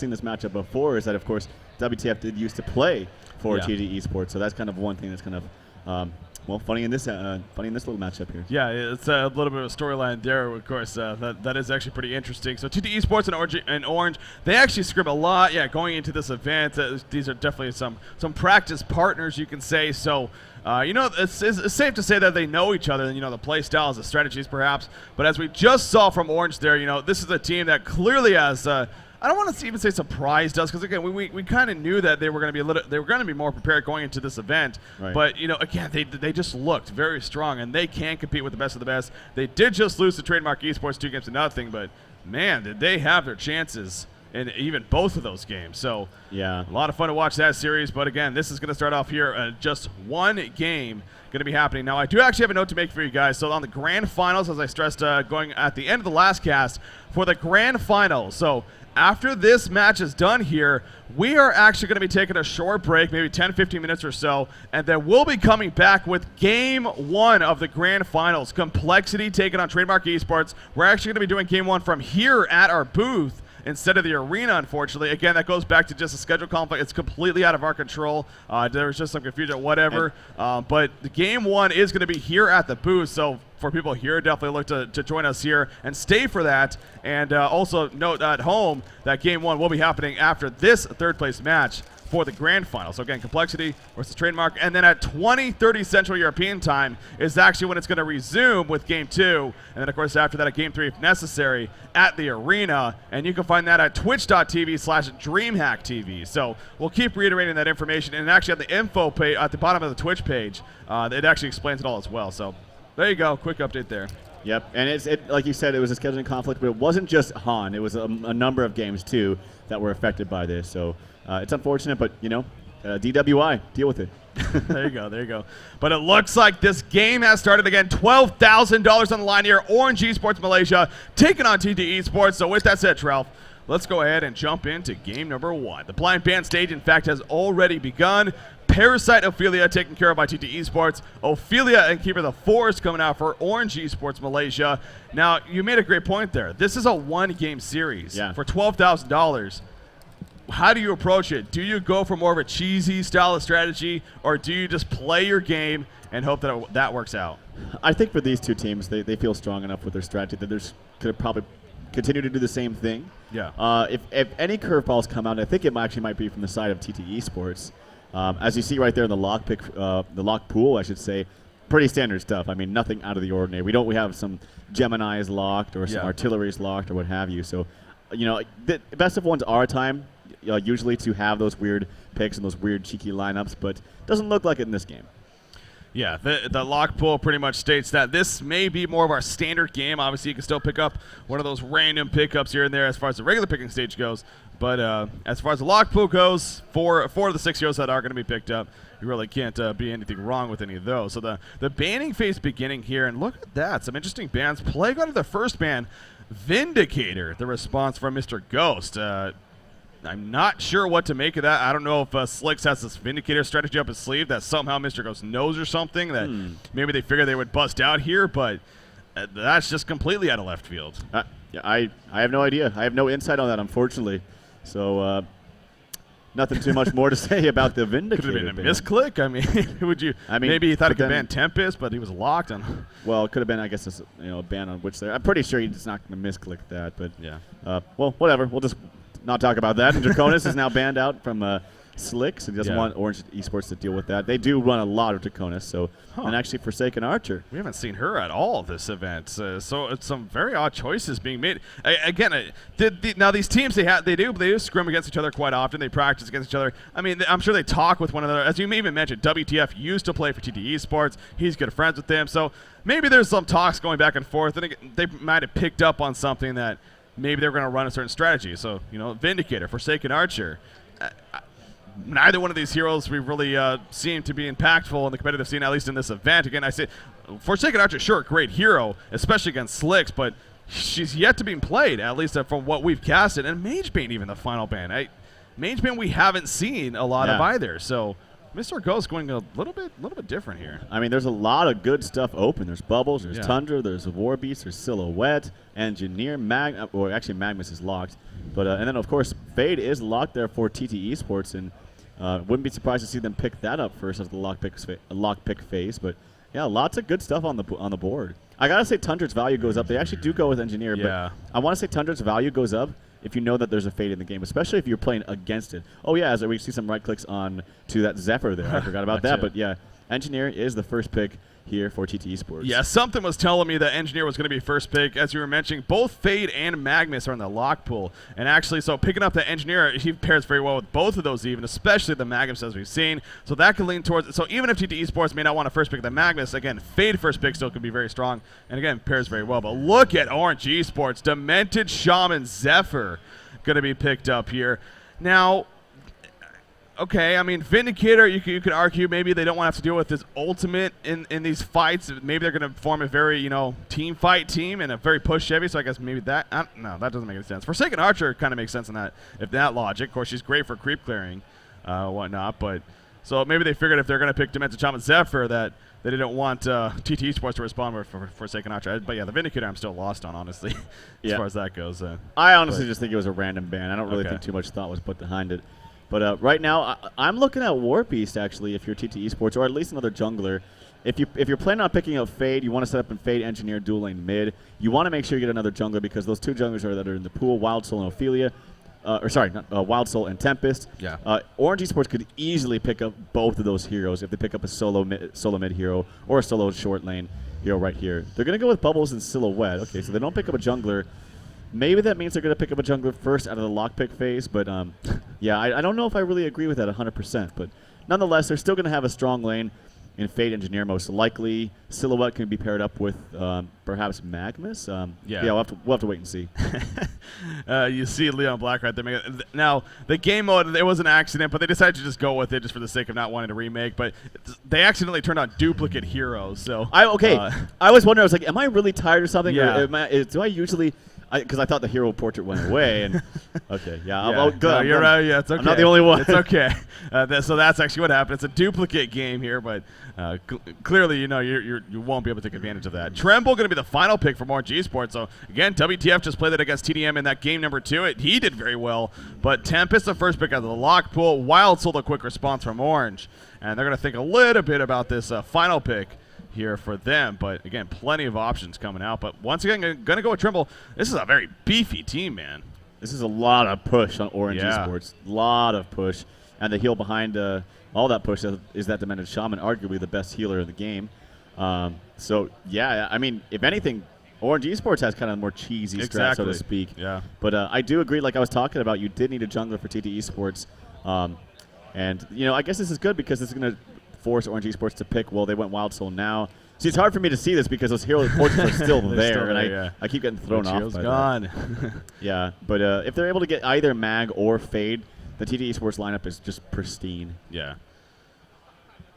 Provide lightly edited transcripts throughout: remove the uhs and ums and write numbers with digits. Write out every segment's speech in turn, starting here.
seen this matchup before is that, of course, WTF did used to play for TteS Esports, so that's kind of one thing that's kind of well, funny in this little matchup here. Yeah, it's a little bit of a storyline there. Of course, that is actually pretty interesting. So TteS Esports and ORGE, they actually scrim a lot. Yeah, going into this event, these are definitely some practice partners, you can say. So, you know, it's safe to say that they know each other. You know, the play styles, the strategies, perhaps. But as we just saw from ORGE there, you know, this is a team that clearly has. I don't want to even say surprised us, because again, we kind of knew that they were going to be more prepared going into this event. Right. But you know, again, they just looked very strong, and they can compete with the best of the best. They did just lose to Trademark Esports 2-0, but man, did they have their chances in even both of those games. So yeah, a lot of fun to watch that series. But again, this is going to start off here, just one game going to be happening. Now, I do actually have a note to make for you guys. So on the grand finals, as I stressed going at the end of the last cast, for the grand finals, so after this match is done here, we are actually going to be taking a short break, maybe 10-15 minutes or so, and then we'll be coming back with Game 1 of the Grand Finals. Complexity taking on Trademark Esports. We're actually going to be doing Game 1 from here at our booth instead of the arena, unfortunately. Again, that goes back to just a schedule conflict. It's completely out of our control. There was just some confusion, whatever. But the Game 1 is going to be here at the booth, so for people here, definitely look to join us here and stay for that. And also note at home that Game 1 will be happening after this third-place match for the grand final. So again, Complexity versus Trademark. And then at 20:30 Central European time is actually when it's going to resume with Game 2. And then, of course, after that at Game 3, if necessary, at the arena. And you can find that at twitch.tv/DreamHack TV. So we'll keep reiterating that information. And actually, at the info page, at the bottom of the Twitch page, it actually explains it all as well. So there you go. Quick update there. Yep, and like you said, it was a scheduling conflict, but it wasn't just Han. It was a number of games, too, that were affected by this. So it's unfortunate, but, you know, DWI, deal with it. There you go, there you go. But it looks like this game has started again. $12,000 on the line here. ORGE Esports Malaysia taking on TteS Esports. So with that said, Ralph, let's go ahead and jump into game number 1. The blind band stage, in fact, has already begun. Parasite Ophelia taken care of by TteS Esports. Ophelia and Keeper the Forest coming out for ORGE Esports Malaysia. Now, you made a great point there. This is a one-game series for $12,000. How do you approach it? Do you go for more of a cheesy style of strategy, or do you just play your game and hope that that works out? I think for these two teams, they feel strong enough with their strategy that they're could probably continue to do the same thing. Yeah. If any curveballs come out, I think it actually might be from the side of TteS Esports. As you see right there in the lock pool, I should say, pretty standard stuff. I mean, nothing out of the ordinary. We have some Geminis locked or some artilleries locked or what have you. So, you know, the best of ones are a time usually to have those weird picks and those weird cheeky lineups, but doesn't look like it in this game. Yeah, the lock pool pretty much states that this may be more of our standard game. Obviously, you can still pick up one of those random pickups here and there as far as the regular picking stage goes. But as far as the lock pool goes, four of the 6 heroes that are going to be picked up, you really can't be anything wrong with any of those. So the banning phase beginning here, and look at that. Some interesting bans. Plague on the first ban, Vindicator, the response from Mr. Ghost. I'm not sure what to make of that. I don't know if Slicks has this Vindicator strategy up his sleeve that somehow Mr. Ghost knows or something, that maybe they figured they would bust out here, but that's just completely out of left field. I have no idea. I have no insight on that, unfortunately. So nothing too much more to say about the Vindicator. Could have been a misclick. I mean, maybe he thought he could ban Tempest, but he was locked on. Well, it could have been, I guess, a ban on which there. I'm pretty sure he's not going to misclick that, but yeah. Well, whatever. We'll just not talk about that. And Draconis is now banned out from Slicks, and he doesn't want ORGE Esports to deal with that. They do run a lot of Draconis, so and actually Forsaken Archer. We haven't seen her at all this event, so it's some very odd choices being made. Again, now these teams they do scrim against each other quite often. They practice against each other. I mean, I'm sure they talk with one another. As you even mentioned, WTF used to play for TteS Esports. He's good friends with them, so maybe there's some talks going back and forth. And they might have picked up on something that maybe they're going to run a certain strategy. So, you know, Vindicator, Forsaken Archer. Neither one of these heroes we really seem to be impactful in the competitive scene, at least in this event. Again, I say Forsaken Archer, sure, great hero, especially against Slicks, but she's yet to be played, at least from what we've casted. And Magebane, even the final ban. Magebane we haven't seen a lot of either. So Mr. Ghost going a little bit different here. I mean, there's a lot of good stuff open. There's Bubbles, there's Yeah. Tundra, there's War Beast, there's Silhouette, Engineer, or actually Magnus is locked. But and then of course Fade is locked there for TTE Sports, and wouldn't be surprised to see them pick that up first as the lock pick phase. But yeah, lots of good stuff on the board. I gotta say Tundra's value goes up. They actually do go with Engineer, Yeah. but I want to say Tundra's value goes up if you know that there's a Fade in the game, especially if you're playing against it. Oh yeah, as we see some right clicks on to that Zephyr there. I forgot about that, but yeah, Engineer is the first pick here for TTE Sports. Yeah, something was telling me that Engineer was going to be first pick. As you were mentioning, both Fade and Magnus are in the lock pool. And actually, so picking up the Engineer, he pairs very well with both of those even, especially the Magnus as we've seen. So that can lean towards, so even if TTE Sports may not want to first pick the Magnus, again, Fade first pick still could be very strong. And again, pairs very well. But look at ORGE Esports, Demented Shaman Zephyr going to be picked up here. Now, okay, I mean, Vindicator, you could argue maybe they don't want to have to deal with this ultimate in these fights. Maybe they're going to form a very, team fight team and a very push-heavy, so I guess maybe that, no, that doesn't make any sense. Forsaken Archer kind of makes sense in that, if that logic. Of course, she's great for creep clearing, whatnot, but so maybe they figured if they're going to pick Demented Shaman Zephyr that they didn't want TTE Sports to respond with for Forsaken Archer. But yeah, the Vindicator I'm still lost on, honestly, as far as that goes. I honestly just think it was a random ban. I don't really think too much thought was put behind it. But right now, I'm looking at War Beast, actually, if you're TTE Sports, or at least another jungler. If you're planning on picking up Fade, you want to set up in Fade, Engineer, dual lane mid. You want to make sure you get another jungler because those two junglers that are in the pool, Wild Soul and Ophelia, Wild Soul and Tempest. Yeah. ORGE Esports could easily pick up both of those heroes if they pick up a solo mid hero or a solo short lane hero right here. They're going to go with Bubbles and Silhouette. Okay, so they don't pick up a jungler. Maybe that means they're going to pick up a jungler first out of the lockpick phase, but yeah, I don't know if I really agree with that 100%. But nonetheless, they're still going to have a strong lane in Fade Engineer most likely. Silhouette can be paired up with perhaps Magnus. Yeah, we'll have to wait and see. You see Leon Black right there. Now, the game mode, it was an accident, but they decided to just go with it just for the sake of not wanting to remake. But they accidentally turned on duplicate heroes. So I was wondering, I was like, am I really tired or something? Yeah. Or do I usually... Because I thought the hero portrait went away, and okay, good. No, you're right. Yeah, it's okay. I'm not the only one. It's okay. So that's actually what happened. It's a duplicate game here, but clearly, you won't be able to take advantage of that. Tremble going to be the final pick for ORGE Esports. So again, WTF just played that against TDM in that game number 2. He did very well, but Tempest the first pick out of the lock pool. Wild Soul the quick response from ORGE, and they're going to think a little bit about this final pick here for them, but again, plenty of options coming out. But once again, going to go with Trimble. This is a very beefy team, man. This is a lot of push on ORGE Esports. A lot of push. And the heal behind all that push is that Demented Shaman, arguably the best healer in the game. So, yeah, I mean, if anything, ORGE Esports has kind of more cheesy strat, so to speak. Yeah. But I do agree, like I was talking about, you did need a jungler for TTE Esports. And, I guess this is good because this is going to force ORGE Esports to pick. Well, they went Wild Soul now. See, it's hard for me to see this because those hero portraits are still there, and I keep getting thrown off by gone. that. Yeah, but if they're able to get either Mag or Fade, the TTE Esports lineup is just pristine. Yeah.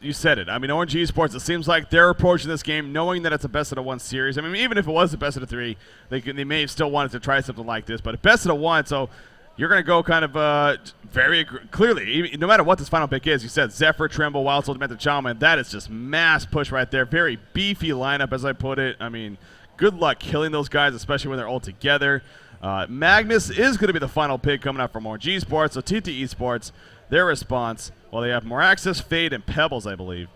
You said it. I mean, ORGE Esports, it seems like they're approaching this game knowing that it's a best-of-1 series. I mean, even if it was a best-of-3, they may have still wanted to try something like this, but a best-of-1, so you're going to go kind of very clearly, no matter what this final pick is, you said Zephyr, Tremble, Wild Soul, Demented Shaman. That is just mass push right there. Very beefy lineup, as I put it. I mean, good luck killing those guys, especially when they're all together. Magnus is going to be the final pick coming out from ORGE Esports. So TTE Esports, their response, well, they have Moraxis, Fade, and Pebbles, I believe.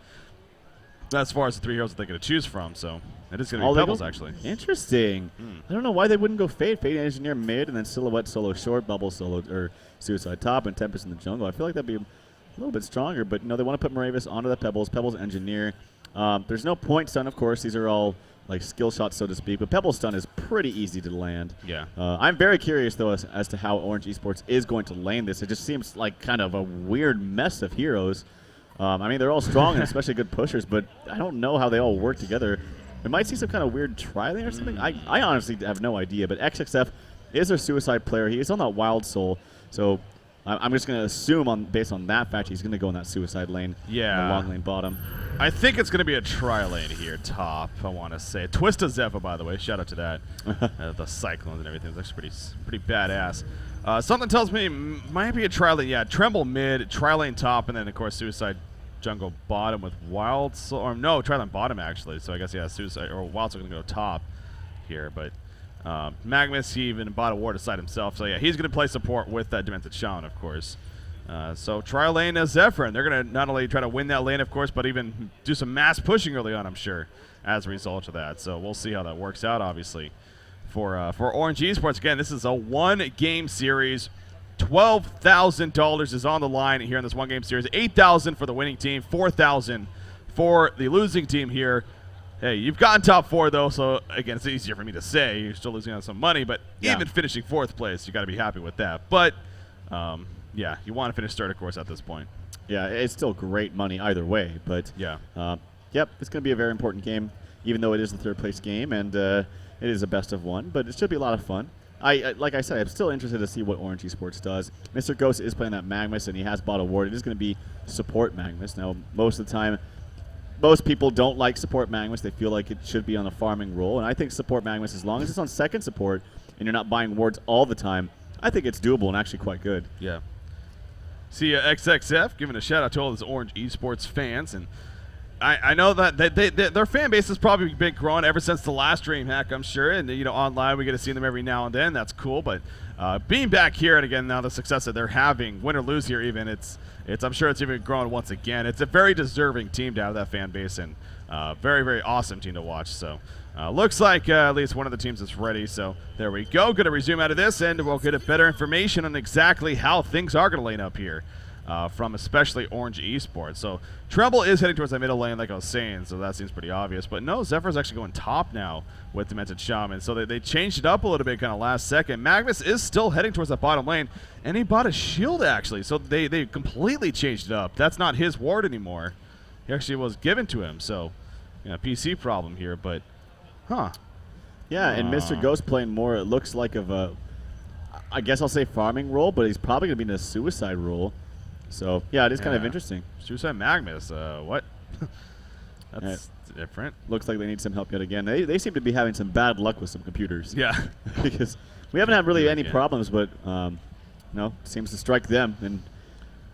As far as the 3 heroes that they're going to choose from, so it is going to be Pebbles, actually. Interesting. I don't know why they wouldn't go Fade. Fade Engineer mid, and then Silhouette solo short, Bubble solo or Suicide top, and Tempest in the jungle. I feel like that'd be a little bit stronger, but they want to put Moravis onto the Pebbles. Pebbles Engineer. There's no point stun, of course. These are all like skill shots, so to speak. But Pebble stun is pretty easy to land. Yeah. I'm very curious though as to how ORGE Esports is going to lane this. It just seems like kind of a weird mess of heroes. I mean, they're all strong and especially good pushers, but I don't know how they all work together. We might see some kind of weird tri-lane or something. I honestly have no idea, but XXF is their Suicide player. He is on that Wild Soul, so I'm just going to assume based on that fact he's going to go in that Suicide lane, yeah, in the long lane bottom. I think it's going to be a tri-lane here, top, I want to say. Twist of Zephyr, by the way. Shout out to that. The Cyclones and everything. It's actually pretty badass. Something tells me might be a tri-lane. Yeah, Tremble mid, tri-lane top, and then, of course, Suicide jungle bottom with Wild Soul. Or no, Triton bottom actually. So I guess, yeah, Suicide or Wild Soul going to go top here. But Magnus, he even bought a ward aside himself. So yeah, he's going to play support with that Demented Shaman, of course. So tri-lane Zephyr. They're going to not only try to win that lane, of course, but even do some mass pushing early on, I'm sure, as a result of that. So we'll see how that works out, obviously. For ORGE Esports, again, this is a one-game series. $12,000 is on the line here in this one-game series. $8,000 for the winning team, $4,000 for the losing team here. Hey, you've gotten top 4, though, so, again, it's easier for me to say. You're still losing on some money, but even finishing 4th place, you got to be happy with that. But, yeah, you want to finish 3rd, of course, at this point. Yeah, it's still great money either way. But, yeah, yep, it's going to be a very important game, even though it is the 3rd-place game, and it is a best-of-1. But it should be a lot of fun. Like I said, I'm still interested to see what ORGE Esports does. Mr. Ghost is playing that Magnus, and he has bought a ward. It is going to be support Magnus. Now, most of the time, most people don't like support Magnus. They feel like it should be on a farming role. And I think support Magnus, as long as it's on second support and you're not buying wards all the time, I think it's doable and actually quite good. Yeah. See XXF giving a shout out to all those ORGE Esports fans, and I know that their fan base has probably been growing ever since the last DreamHack, I'm sure. And online we get to see them every now and then. That's cool. But being back here, and again now the success that they're having, win or lose here, even I'm sure it's even growing once again. It's a very deserving team to have that fan base, and very, very awesome team to watch. So looks like at least one of the teams is ready. So there we go. Going to resume out of this, and we'll get a better information on exactly how things are going to lane up here. From especially ORGE Esports. So Treble is heading towards that middle lane, like I was saying, so that seems pretty obvious. But no, Zephyr's actually going top now with Demented Shaman. So they changed it up a little bit kind of last second. Magnus is still heading towards that bottom lane, and he bought a shield, actually. So they completely changed it up. That's not his ward anymore. He actually was given to him. So, PC problem here, but, Yeah, and Mr. Ghost playing more, it looks like of a, I guess I'll say farming role, but he's probably going to be in a suicide role. So, yeah, it is kind of interesting. Suicide Magnus, what? That's different. Looks like they need some help yet again. They seem to be having some bad luck with some computers. Yeah. Because we haven't had really any problems, but, seems to strike them. And,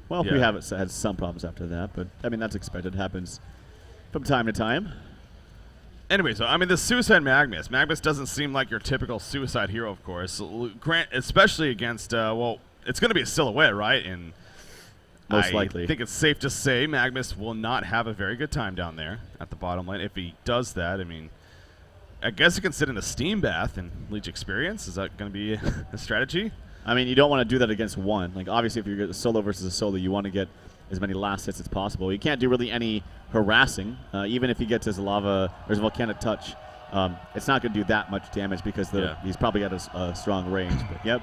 well, we haven't had some problems after that. But, I mean, that's expected. It happens from time to time. Anyway, so, I mean, the Suicide Magnus. Magnus doesn't seem like your typical suicide hero, of course. Especially against, it's going to be a silhouette, right? And most likely. I think it's safe to say Magnus will not have a very good time down there at the bottom lane. If he does that, I mean, I guess he can sit in the steam bath and leech experience. Is that going to be a strategy? I mean, you don't want to do that against one. Like, obviously, if you're a solo versus a solo, you want to get as many last hits as possible. You can't do really any harassing. Even if he gets his lava or his volcanic touch, it's not going to do that much damage because he's probably got a strong range. But, yep.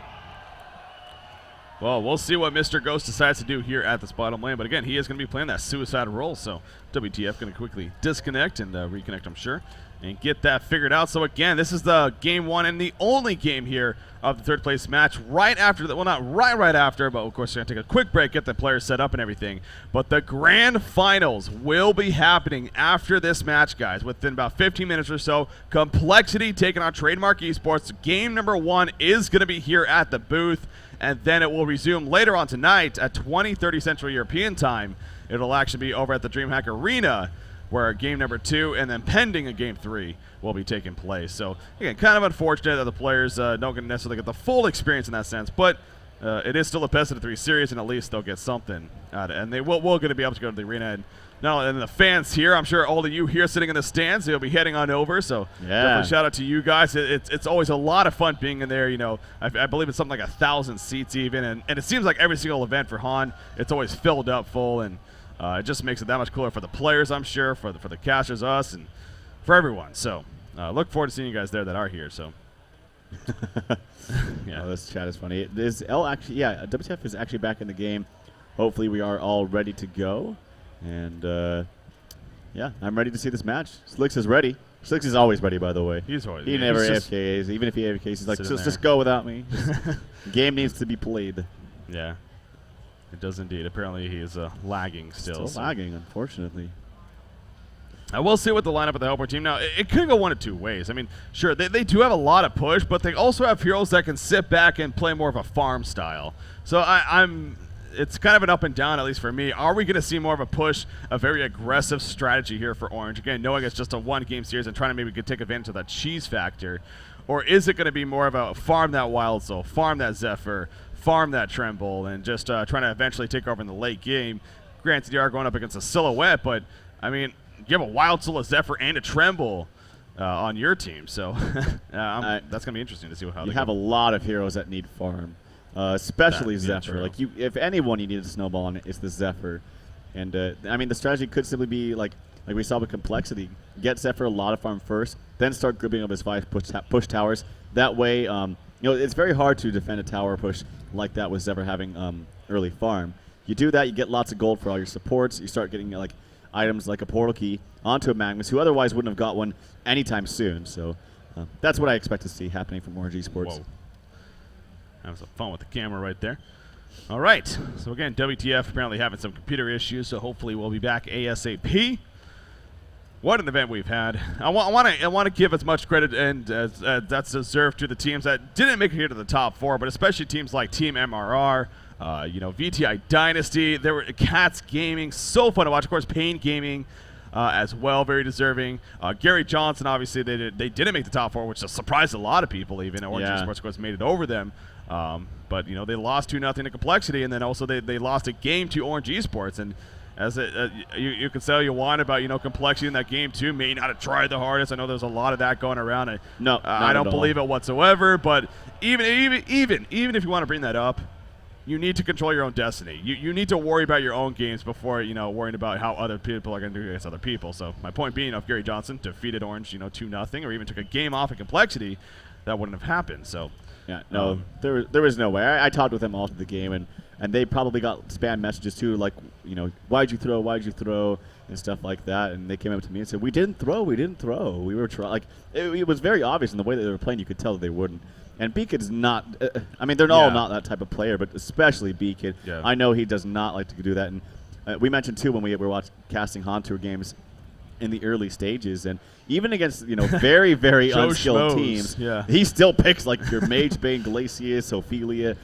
Well, we'll see what Mr. Ghost decides to do here at this bottom lane. But again, he is going to be playing that suicide role. So WTF going to quickly disconnect and reconnect, I'm sure, and get that figured out. So again, this is the game 1 and the only game here of the third place match. Right after that, well, not right after, but of course we're going to take a quick break, get the players set up and everything. But the grand finals will be happening after this match, guys, within about 15 minutes or so. Complexity taking on Trademark Esports. Game number 1 is going to be here at the booth, and then it will resume later on tonight at 20:30 Central European Time. It'll actually be over at the DreamHack Arena, where game number 2 and then pending a game 3 will be taking place. So, again, kind of unfortunate that the players don't necessarily get the full experience in that sense, but it is still a best of 3 series, and at least they'll get something out of it. And they will going to be able to go to the arena. And now, and the fans here, I'm sure all of you here sitting in the stands, they'll be heading on over. So, definitely shout out to you guys. It's always a lot of fun being in there. I believe it's something like 1,000 seats even, and it seems like every single event for Han, it's always filled up full, and it just makes it that much cooler for the players, I'm sure, for the casters, us, and for everyone. So look forward to seeing you guys there that are here. So, yeah, this chat is funny. Is L actually? Yeah, WTF is actually back in the game. Hopefully, we are all ready to go, and yeah, I'm ready to see this match. Slicks is ready. Slicks is always ready, by the way. He's always. He never AFKs. Even if he AFKs, he's like, just go without me. Game needs to be played. Yeah. It does indeed. Apparently, he is lagging still. Still lagging, unfortunately. I will see what the lineup of the helper team. Now, it could go one of 2 ways. I mean, sure, they do have a lot of push, but they also have heroes that can sit back and play more of a farm style. So it's kind of an up and down, at least for me. Are we going to see more of a push, a very aggressive strategy here for Orange? Again, knowing it's just a one-game series and trying to maybe take advantage of that cheese factor. Or is it going to be more of a farm that Wild Soul, farm that Zephyr, farm that Tremble, and just trying to eventually take over in the late game? Granted, you are going up against a Silhouette, but, I mean, you have a Wild Soul, a Zephyr, and a Tremble on your team. So that's going to be interesting to see how you have a lot of heroes that need farm, especially Zephyr. True. Like, if anyone you need a snowball on, it's the Zephyr. And, I mean, the strategy could simply be, like we saw with Complexity, get Zephyr a lot of farm first, then start grouping up his 5 push towers. That way, it's very hard to defend a tower push like that with Zephyr having early farm. You do that, you get lots of gold for all your supports. You start getting, like, items like a portal key onto a Magnus, who otherwise wouldn't have got one anytime soon. So that's what I expect to see happening from ORGE Esports. Whoa. Having some fun with the camera right there. All right. So, again, WTF apparently having some computer issues, so hopefully we'll be back ASAP. What an event we've had. I want to give as much credit and as that's deserved to the teams that didn't make it here to the top 4, but especially teams like Team MRR, VTI Dynasty. There were Cats Gaming, so fun to watch. Of course, Pain Gaming as well, very deserving. Gary Johnson, obviously, they didn't make the top 4, which surprised a lot of people. Even ORGE Esports, of course, made it over them. But they lost 2-0 to Complexity, and then also they lost a game to ORGE Esports. And as you can say all you want about Complexity in that game too, may not have tried the hardest. I know there's a lot of that going around. I don't believe it whatsoever. But even if you want to bring that up, you need to control your own destiny. You need to worry about your own games before worrying about how other people are going to do against other people. So my point being, if Gary Johnson defeated ORGE 2-0 or even took a game off of Complexity, that wouldn't have happened. So yeah, no, there was no way. I talked with them all through the game, and they probably got spam messages too, like, why'd you throw, and stuff like that. And they came up to me and said, we didn't throw. We were trying. Like, it was very obvious in the way that they were playing. You could tell that they wouldn't. And B-Kid's not, I mean, they're all not that type of player, but especially B-Kid. Yeah. I know he does not like to do that. And we mentioned too when we were casting Hontour games in the early stages, and even against very very unskilled teams, he still picks like your Mage Bane, Glacius, Ophelia,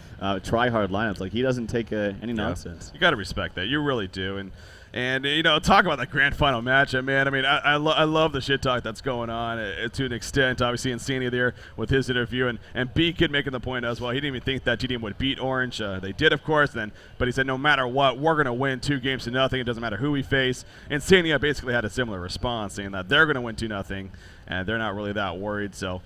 try-hard lineups. Like, he doesn't take any nonsense. You got to respect that. You really do. And talk about that grand final matchup, man. I mean, I love the shit talk that's going on to an extent. Obviously, Insania there with his interview, and B-Kid making the point as well. He didn't even think that GDM would beat ORGE. They did, of course, but he said no matter what, we're going to win 2-0. It doesn't matter who we face. Insania basically had a similar response, saying that they're going to win 2-0, and they're not really that worried. So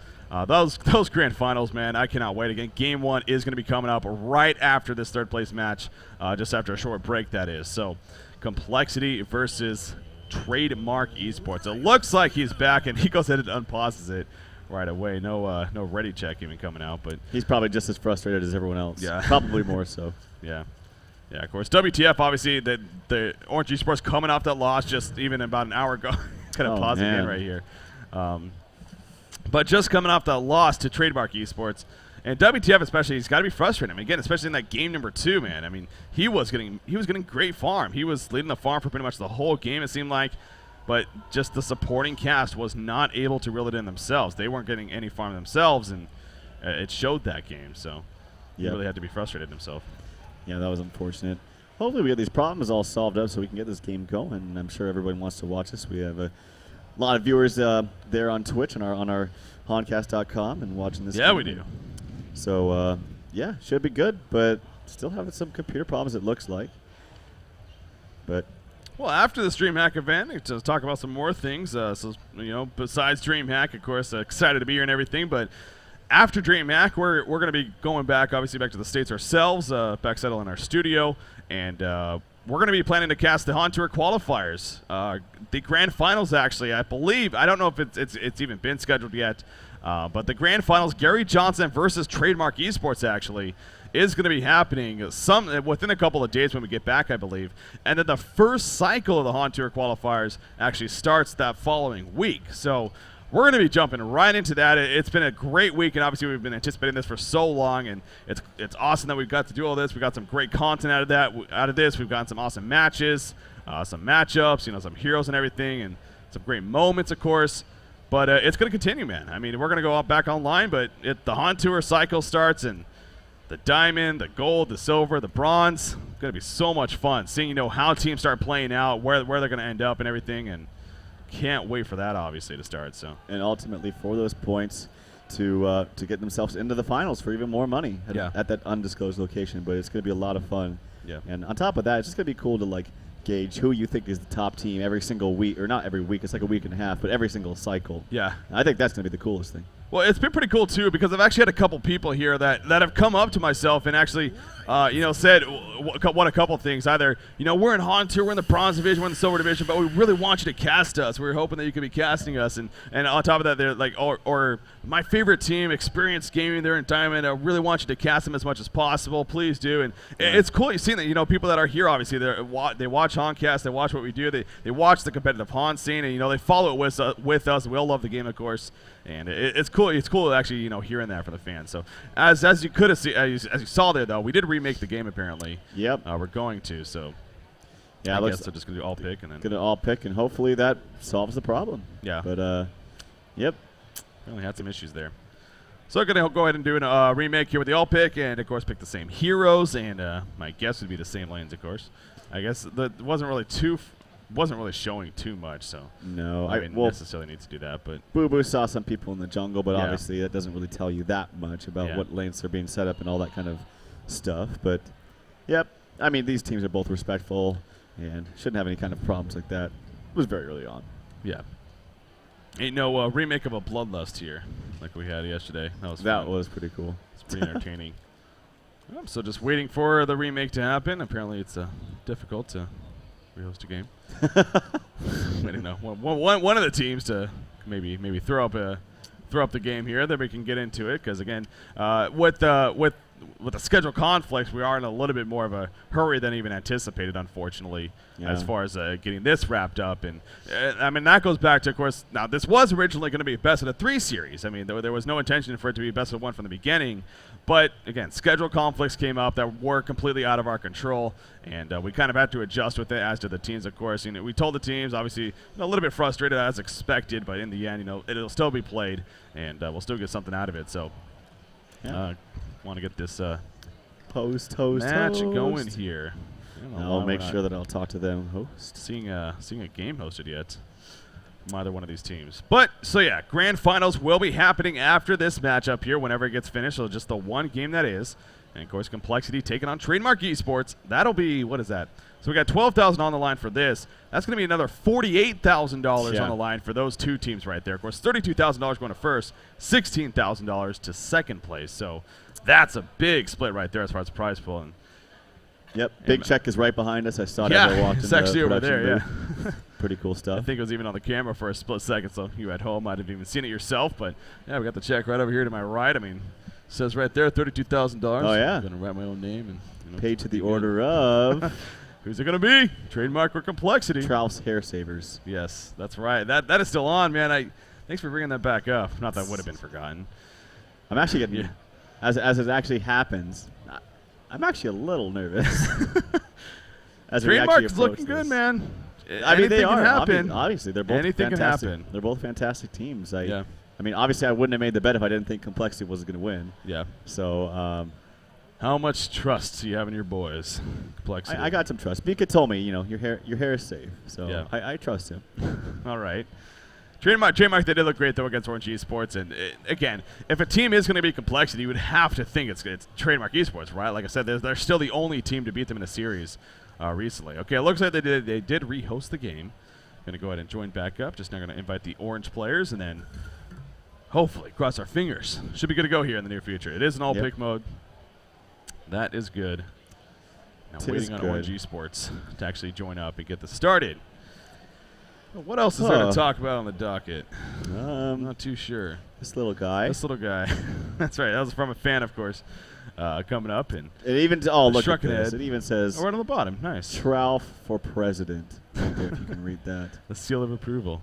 those grand finals, man, I cannot wait. Again, Game 1 is going to be coming up right after this third-place match, just after a short break, that is. So Complexity versus Trademark Esports. It looks like he's back, and he goes ahead and unpauses it right away. No ready check even coming out, but he's probably just as frustrated as everyone else. Yeah, probably more so. Yeah, of course. WTF, obviously, the ORGE Esports coming off that loss just even about an hour ago. Kind of pause again right here. But just coming off that loss to Trademark Esports. And WTF especially, he's got to be frustrated. I mean, again, especially in that game number 2, man. I mean, he was getting great farm. He was leading the farm for pretty much the whole game, it seemed like. But just the supporting cast was not able to reel it in themselves. They weren't getting any farm themselves, and it showed that game. So he really had to be frustrated himself. Yeah, that was unfortunate. Hopefully we get these problems all solved up so we can get this game going. I'm sure everybody wants to watch this. We have a lot of viewers there on Twitch and on our Honcast.com and watching this game. Yeah, we do. So, should be good, but still having some computer problems, it looks like. But well, after this DreamHack event, to talk about some more things. Besides DreamHack, of course, excited to be here and everything. But after DreamHack, we're going to be going back, obviously, back to the States ourselves, back settle in our studio, and we're going to be planning to cast the Hontour qualifiers. The grand finals, actually, I believe. I don't know if it's even been scheduled yet. But the grand finals, Gary Johnson versus Trademark Esports, actually, is going to be happening within a couple of days when we get back, I believe. And then the first cycle of the Hontour qualifiers actually starts that following week. So we're going to be jumping right into that. It's been a great week, and obviously we've been anticipating this for so long, and it's awesome that we've got to do all this. We got some great content out of this. We've gotten some awesome matches, some matchups, some heroes and everything, and some great moments, of course. But it's going to continue, man. I mean, we're going to go back online, but the Hontour cycle starts, and the diamond, the gold, the silver, the bronze, going to be so much fun seeing, how teams start playing out, where they're going to end up and everything, and can't wait for that, obviously, to start. So, and ultimately for those points to get themselves into the finals for even more money at that undisclosed location. But it's going to be a lot of fun. Yeah. And on top of that, it's just going to be cool to gauge who you think is the top team every single week, or not every week. It's like a week and a half, but every single cycle. Yeah. I think that's going to be the coolest thing. Well, it's been pretty cool, too, because I've actually had a couple people here that have come up to myself and actually, said what a couple things. Either, we're in Haunter, we're in the Bronze Division, we're in the Silver Division, but we really want you to cast us. We were hoping that you could be casting us. And on top of that, they're like, or my favorite team, Experience Gaming, they're in Diamond. I really want you to cast them as much as possible. Please do. And it's cool. You've seen that, people that are here, obviously, they watch Honcast, they watch what we do, they watch the competitive Hon scene, and, they follow it with us. We all love the game, of course. And it's cool. It's cool actually, hearing that from the fans. So as you could have seen, as you saw there, though, we did remake the game apparently. Yep. We're going to. So yeah, I guess they're just gonna do all pick and then gonna all pick, and hopefully that solves the problem. Yeah. But yep. We only had some issues there. So we're gonna go ahead and do a remake here with the all pick, and of course pick the same heroes, and my guess would be the same lanes, of course. I guess that wasn't really showing too much, so no, I didn't necessarily need to do that. But Boo Boo saw some people in the jungle, but yeah. obviously that doesn't really tell you that much about what lanes are being set up and all that kind of stuff. But yep, I mean, these teams are both respectful and shouldn't have any kind of problems like that. It was very early on. Yeah. Ain't no remake of a Bloodlust here like we had yesterday. That was pretty cool. It's pretty entertaining. So just waiting for the remake to happen. Apparently it's difficult to rehost a game. I don't know. One of the teams to maybe throw up the game here, then we can get into it. Because again, with the schedule conflicts, we are in a little bit more of a hurry than even anticipated, unfortunately, as far as getting this wrapped up. And I mean, that goes back to, of course, now this was originally going to be a best of the 3 series. I mean, there was no intention for it to be best of 1 from the beginning. But again, schedule conflicts came up that were completely out of our control, and we kind of had to adjust with it, as did the teams, of course. We told the teams, obviously, a little bit frustrated as expected, but in the end, it'll still be played, and we'll still get something out of it. So, want to get this match going here. I'll make sure that I'll talk to them host. Seeing a game hosted yet from either one of these teams. But, so yeah, grand finals will be happening after this matchup here whenever it gets finished. So just the one game that is. And, of course, Complexity taking on Trademark Esports. That'll be, what is that? So we got $12,000 on the line for this. That's going to be another $48,000 on the line for those two teams right there. Of course, $32,000 going to first, $16,000 to second place. So that's a big split right there as far as the prize pool. And yep, Big Check is right behind us. I saw it as I walked in. It's actually over there, booth. Pretty cool stuff. I think it was even on the camera for a split second, so you at home might have even seen it yourself. But, yeah, we got the check right over here to my right. I mean, says right there, $32,000. Oh, yeah. I'm going to write my own name. And paid to the order of... Who's it going to be? Trademark or Complexity? Trout's Hair Savers. Yes, that's right. That is still on, man. Thanks for bringing that back up. Not that would have been forgotten. I'm actually getting, as it actually happens, I'm actually a little nervous. Trademark's looking good, man. I mean, they are. Can happen. Obviously, they're both anything fantastic. Can happen. They're both fantastic teams. I mean, obviously, I wouldn't have made the bet if I didn't think Complexity was going to win. Yeah. So, how much trust do you have in your boys? Complexity. I got some trust. Mika told me, your hair is safe. So I trust him. All right. Trademark, they did look great, though, against ORGE Esports. And, again, if a team is going to be Complexity, you would have to think it's Trademark Esports, right? Like I said, they're still the only team to beat them in a series recently. Okay, it looks like they did rehost the game. Going to go ahead and join back up. Just now going to invite the Orange players, and then hopefully, cross our fingers, should be good to go here in the near future. It is an all-pick mode. That is good. Now waiting on ORGE Esports to actually join up and get this started. Well, what else is there to talk about on the docket? I'm not too sure. This little guy. That's right. That was from a fan, of course, coming up. And it even look at this. It even says right on the bottom. Nice. Trout for president. I don't know if you can read that. The seal of approval.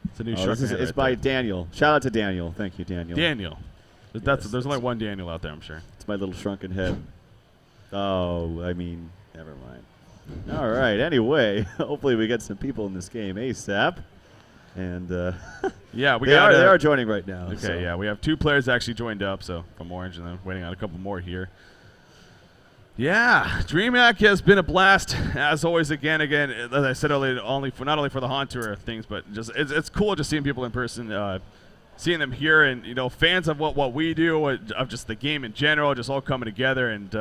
It's a new it's by Daniel. Shout out to Daniel. Thank you, Daniel. There's only one Daniel out there, I'm sure. It's my little shrunken head. Oh, I mean, never mind. All right. Anyway, hopefully we get some people in this game ASAP. And they are joining right now. Okay, so. We have 2 players actually joined up, so from Orange, and then waiting on a couple more here. Yeah, DreamHack has been a blast as always. Again, as I said earlier, not only for the Haunt Tour things, but just it's cool just seeing people in person, seeing them here, and fans of what we do, of just the game in general, just all coming together and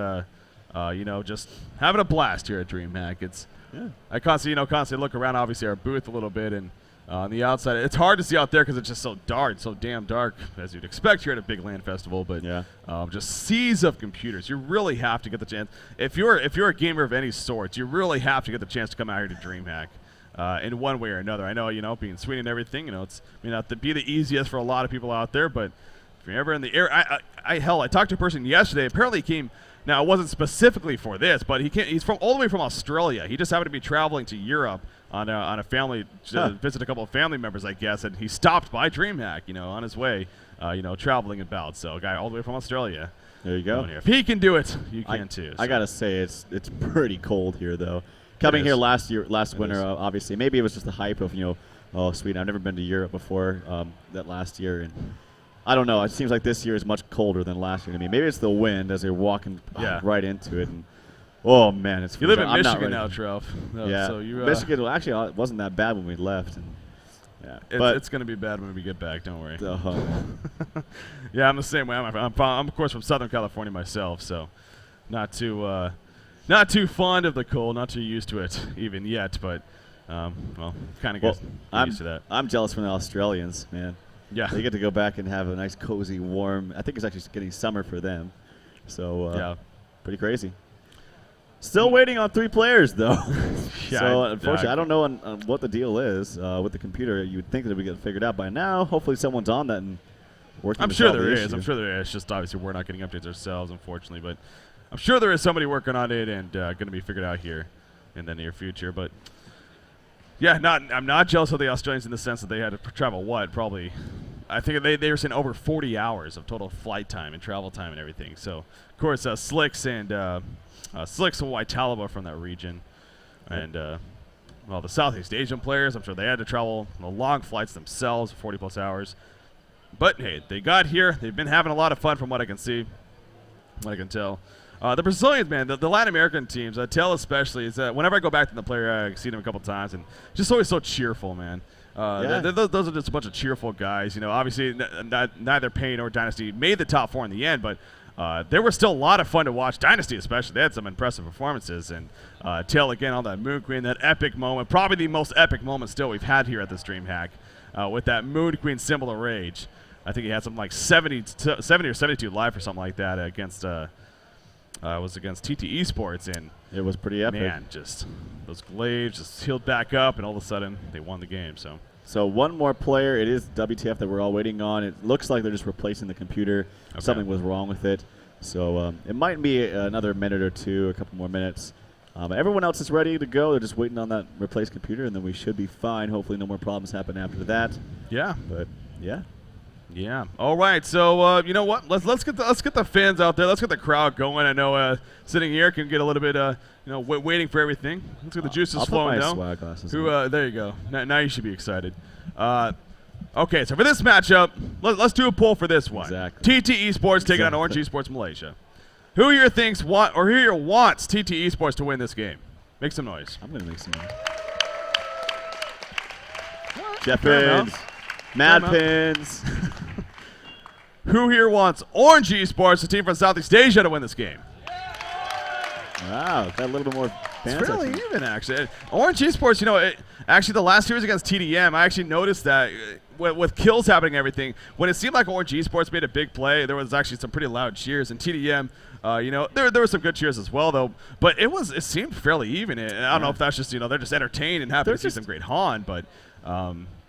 just having a blast here at DreamHack. I constantly look around, obviously our booth a little bit, and on the outside, it's hard to see out there because it's just so dark, so damn dark, as you'd expect here at a big LAN festival. But just seas of computers. You really have to get the chance. If you're a gamer of any sort, you really have to get the chance to come out here to DreamHack in one way or another. I know, being Sweden and everything, it's may not be the easiest for a lot of people out there, but if you're ever in the area, I talked to a person yesterday. Apparently, he came. Now, it wasn't specifically for this, but he's all the way from Australia. He just happened to be traveling to Europe on a family to visit a couple of family members, I guess, and he stopped by DreamHack, on his way, traveling about. So, a guy all the way from Australia. There you go. If he can do it, you can too. So. I gotta say, it's pretty cold here, though. Coming here last winter, obviously, maybe it was just the hype of Sweden. I've never been to Europe before that last year, and I don't know. It seems like this year is much colder than last year to me. Maybe it's the wind as they're walking right into it. And oh man, it's. You live in Michigan now, Trev. Yeah. So you, Michigan actually wasn't that bad when we left. And but it's going to be bad when we get back. Don't worry. Yeah, I'm the same way. I'm of course from Southern California myself, so not too fond of the cold, not too used to it even yet. But kind of get used to that. I'm jealous from the Australians, man. Yeah. They get to go back and have a nice, cozy, warm. I think it's actually getting summer for them. So, pretty crazy. Still waiting on 3 players, though. So, unfortunately, I don't know on what the deal is with the computer. You would think that we get figured out by now. Hopefully, someone's on that and working. I'm sure there is. I'm sure there is. It's just obviously we're not getting updates ourselves, unfortunately. But I'm sure there is somebody working on it and going to be figured out here in the near future. But yeah, I'm not jealous of the Australians in the sense that they had to travel probably. I think they were saying over 40 hours of total flight time and travel time and everything. So, of course, Slicks and Waitalaba from that region. And, the Southeast Asian players, I'm sure they had to travel the long flights themselves, 40-plus hours. But, hey, they got here. They've been having a lot of fun from what I can see, what I can tell. The Brazilians, man, the Latin American teams, TteS especially, is whenever I go back to the player, I've seen them a couple times, and just always so cheerful, man. Those are just a bunch of cheerful guys. Obviously, neither Pain or Dynasty made the top 4 in the end, but they were still a lot of fun to watch. Dynasty especially, they had some impressive performances. And Tail again on that Moon Queen, that epic moment, probably the most epic moment still we've had here at this DreamHack, with that Moon Queen symbol of rage. I think he had something like 70 or 72 live or something like that against TteS Esports, and it was pretty epic. Man, just those glaives just healed back up, and all of a sudden they won the game. So one more player. It is WTF that we're all waiting on. It looks like they're just replacing the computer. Okay. Something was wrong with it. So it might be another minute or two, a couple more minutes. Everyone else is ready to go. They're just waiting on that replaced computer, and then we should be fine. Hopefully no more problems happen after that. Yeah. But, yeah. Yeah. All right. So you know what? Let's get the fans out there. Let's get the crowd going. I know sitting here can get a little bit waiting for everything. Let's get the juices flowing down. Swag glasses. There you go. Now you should be excited. Okay. So for this matchup, let's do a poll for this one. Exactly. TteS Esports taking on ORGE Esports Malaysia. Who here wants TteS Esports to win this game? Make some noise. I'm gonna make some noise. Jeff Pins. Mad Pins. Who here wants ORGE Esports, the team from Southeast Asia, to win this game? Wow, got a little bit more fans. It's fairly even, actually. ORGE Esports, actually the last series against TDM, I actually noticed that with kills happening and everything, when it seemed like ORGE Esports made a big play, there was actually some pretty loud cheers. And TDM, there were some good cheers as well, though. But it seemed fairly even. And I don't know if that's just, they're just entertained and happy to see some great Han, but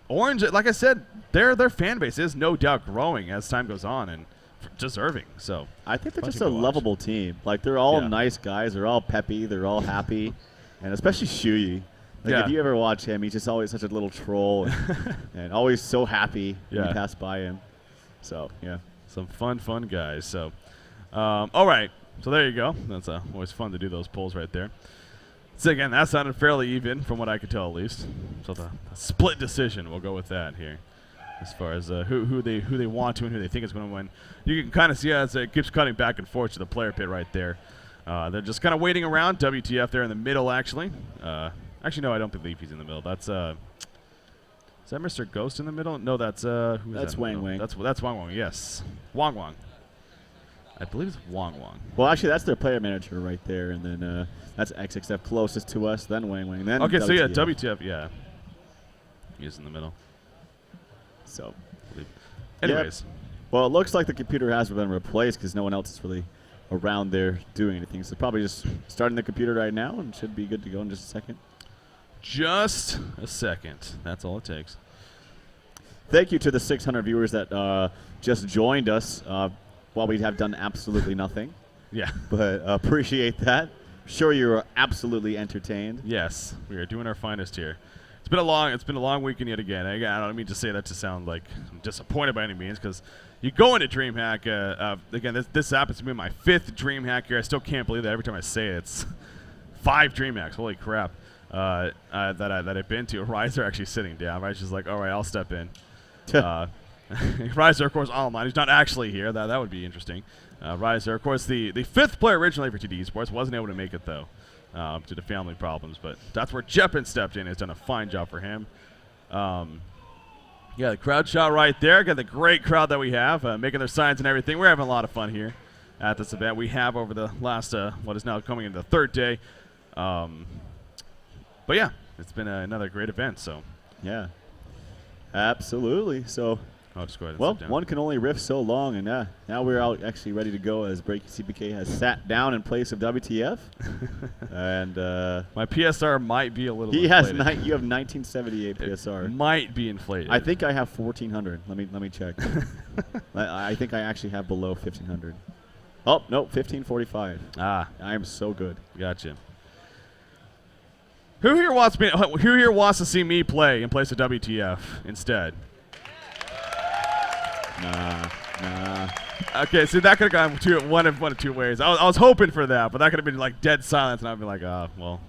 ORGE, like I said, their fan base is no doubt growing as time goes on and deserving. So I think they're just a lovable team. Like, they're all nice guys. They're all peppy. They're all happy, and especially Shuyi. If you ever watch him, he's just always such a little troll and always so happy when you pass by him. So yeah, some fun guys. So all right. So there you go. That's always fun to do those polls right there. So again, that sounded fairly even from what I could tell, at least. So the split decision, we'll go with that here, as far as who they want to and who they think is going to win. You can kind of see as it keeps cutting back and forth to the player pit right there. They're just kind of waiting around. WTF there in the middle, actually. Actually, no, I don't believe he's in the middle. That's is that Mr. Ghost in the middle? No, that's who's That's that Wang Wang. That's Wang Wang. Yes, Wang Wang. I believe it's Wang Wang. Well, actually, that's their player manager right there, and then that's XXF closest to us, then Wang Wang, then Okay, WTF. so yeah, WTF, yeah. He's in the middle. So, anyways. Yep. Well, it looks like the computer has been replaced because no one else is really around there doing anything. So probably just starting the computer right now and should be good to go in just a second. Just a second. That's all it takes. Thank you to the 600 viewers that just joined us while we have done absolutely nothing. Yeah. But appreciate that. Sure, you were absolutely entertained. Yes, we are doing our finest here. It's been a long weekend yet again. I don't mean to say that to sound like I'm disappointed by any means, because you go into DreamHack. Again, this happens to be my 5th DreamHack here. I still can't believe that every time I say it. It's 5 DreamHacks. Holy crap. That I've been to. Riser actually sitting down. Riser's like, all right, I'll step in. Riser, of course, online. He's not actually here. That would be interesting. Riser, of course, the 5th player originally for TteS Esports, wasn't able to make it, though, due to family problems. But that's where Jeppin stepped in. Has done a fine job for him. Yeah, the crowd shot right there. Got the great crowd that we have, making their signs and everything. We're having a lot of fun here at this event. We have over the last, what is now coming into the 3rd day. But yeah, it's been another great event. So yeah, absolutely. So I'll just go ahead and well, sit down. one can only riff so long, and now we're out actually ready to go as Breaky CPK has sat down in place of WTF. And my PSR might be a little he has inflated. you have 1978 PSR. It might be inflated. I think I have 1400. Let me check. I think I actually have below 1500. Oh no, 1545. Ah, I am so good. gotcha. Who here wants to see me play in place of WTF instead? Nah. Okay, so that could have gone one of two ways. I was hoping for that, but that could have been like dead silence, and I'd be like, well,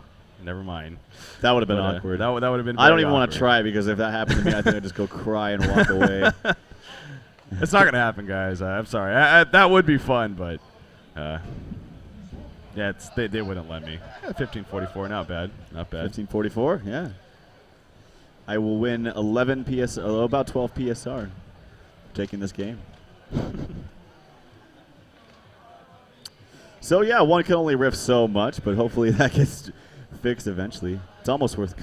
never mind. That would have been But, awkward. That would have been. I don't even want want to try, because if that happened to me, I think I'd just go cry and walk away. It's not gonna happen, guys. I'm sorry. That would be fun, but yeah, they wouldn't let me. 1544, not bad. 1544, yeah. I will win 11 PSR, about 12 PSR, taking this game. So yeah, one can only riff so much, but hopefully that gets fixed eventually. It's almost worth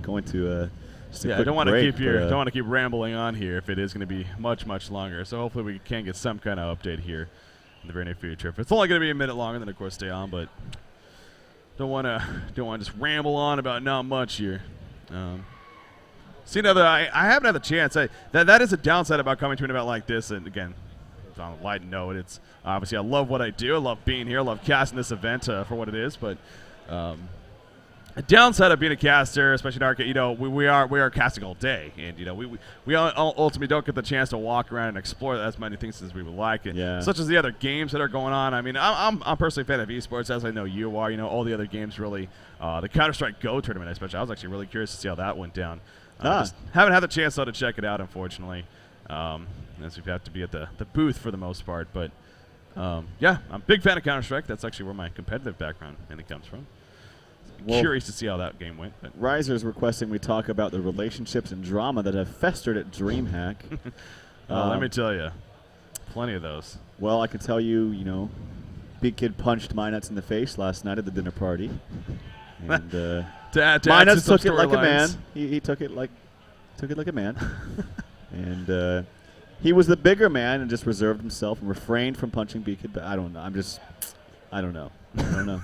going to just a quick I don't want to break, don't want to keep rambling on here if it is going to be much longer. So hopefully we can get some kind of update here in the very near future. If it's only going to be a minute longer, then of course stay on. But don't want to just ramble on about not much here. See, now that I haven't had the chance. That is a downside about coming to an event like this. And again, on a light note, it's obviously I love what I do. I love being here. I love casting this event for what it is. But a downside of being a caster, especially in arcade, we are casting all day, and we ultimately don't get the chance to walk around and explore as many things as we would like, and such as the other games that are going on. I mean, I'm personally a fan of esports, as I know you are. All the other games really, the Counter-Strike Go tournament especially. I was actually really curious to see how that went down. Just haven't had the chance though to check it out, unfortunately, as we've had to be at the booth for the most part. But yeah, I'm a big fan of Counter-Strike. That's actually where my competitive background mainly comes from. Curious to see how that game went. But. Riser's requesting we talk about the relationships and drama that have festered at DreamHack. Let me tell you, plenty of those. Well, I can tell you, Big Kid punched Minets in the face last night at the dinner party. And Minets took it like a man. He took it like a man. And he was the bigger man and just reserved himself and refrained from punching Big Kid. But I don't know. I don't know.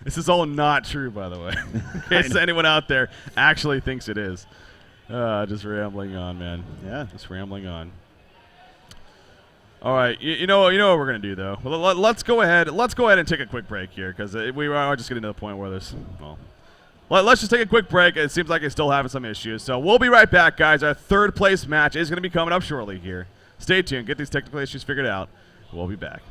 This is all not true, by the way. In case anyone out there actually thinks it is. Just rambling on, man. Yeah. Just rambling on. All right. You know what we're going to do, though? Well, let's go ahead and take a quick break here, because we are just getting to the point where there's, let's just take a quick break. It seems like it's still having some issues. So we'll be right back, guys. Our 3rd place match is going to be coming up shortly here. Stay tuned. Get these technical issues figured out. We'll be back.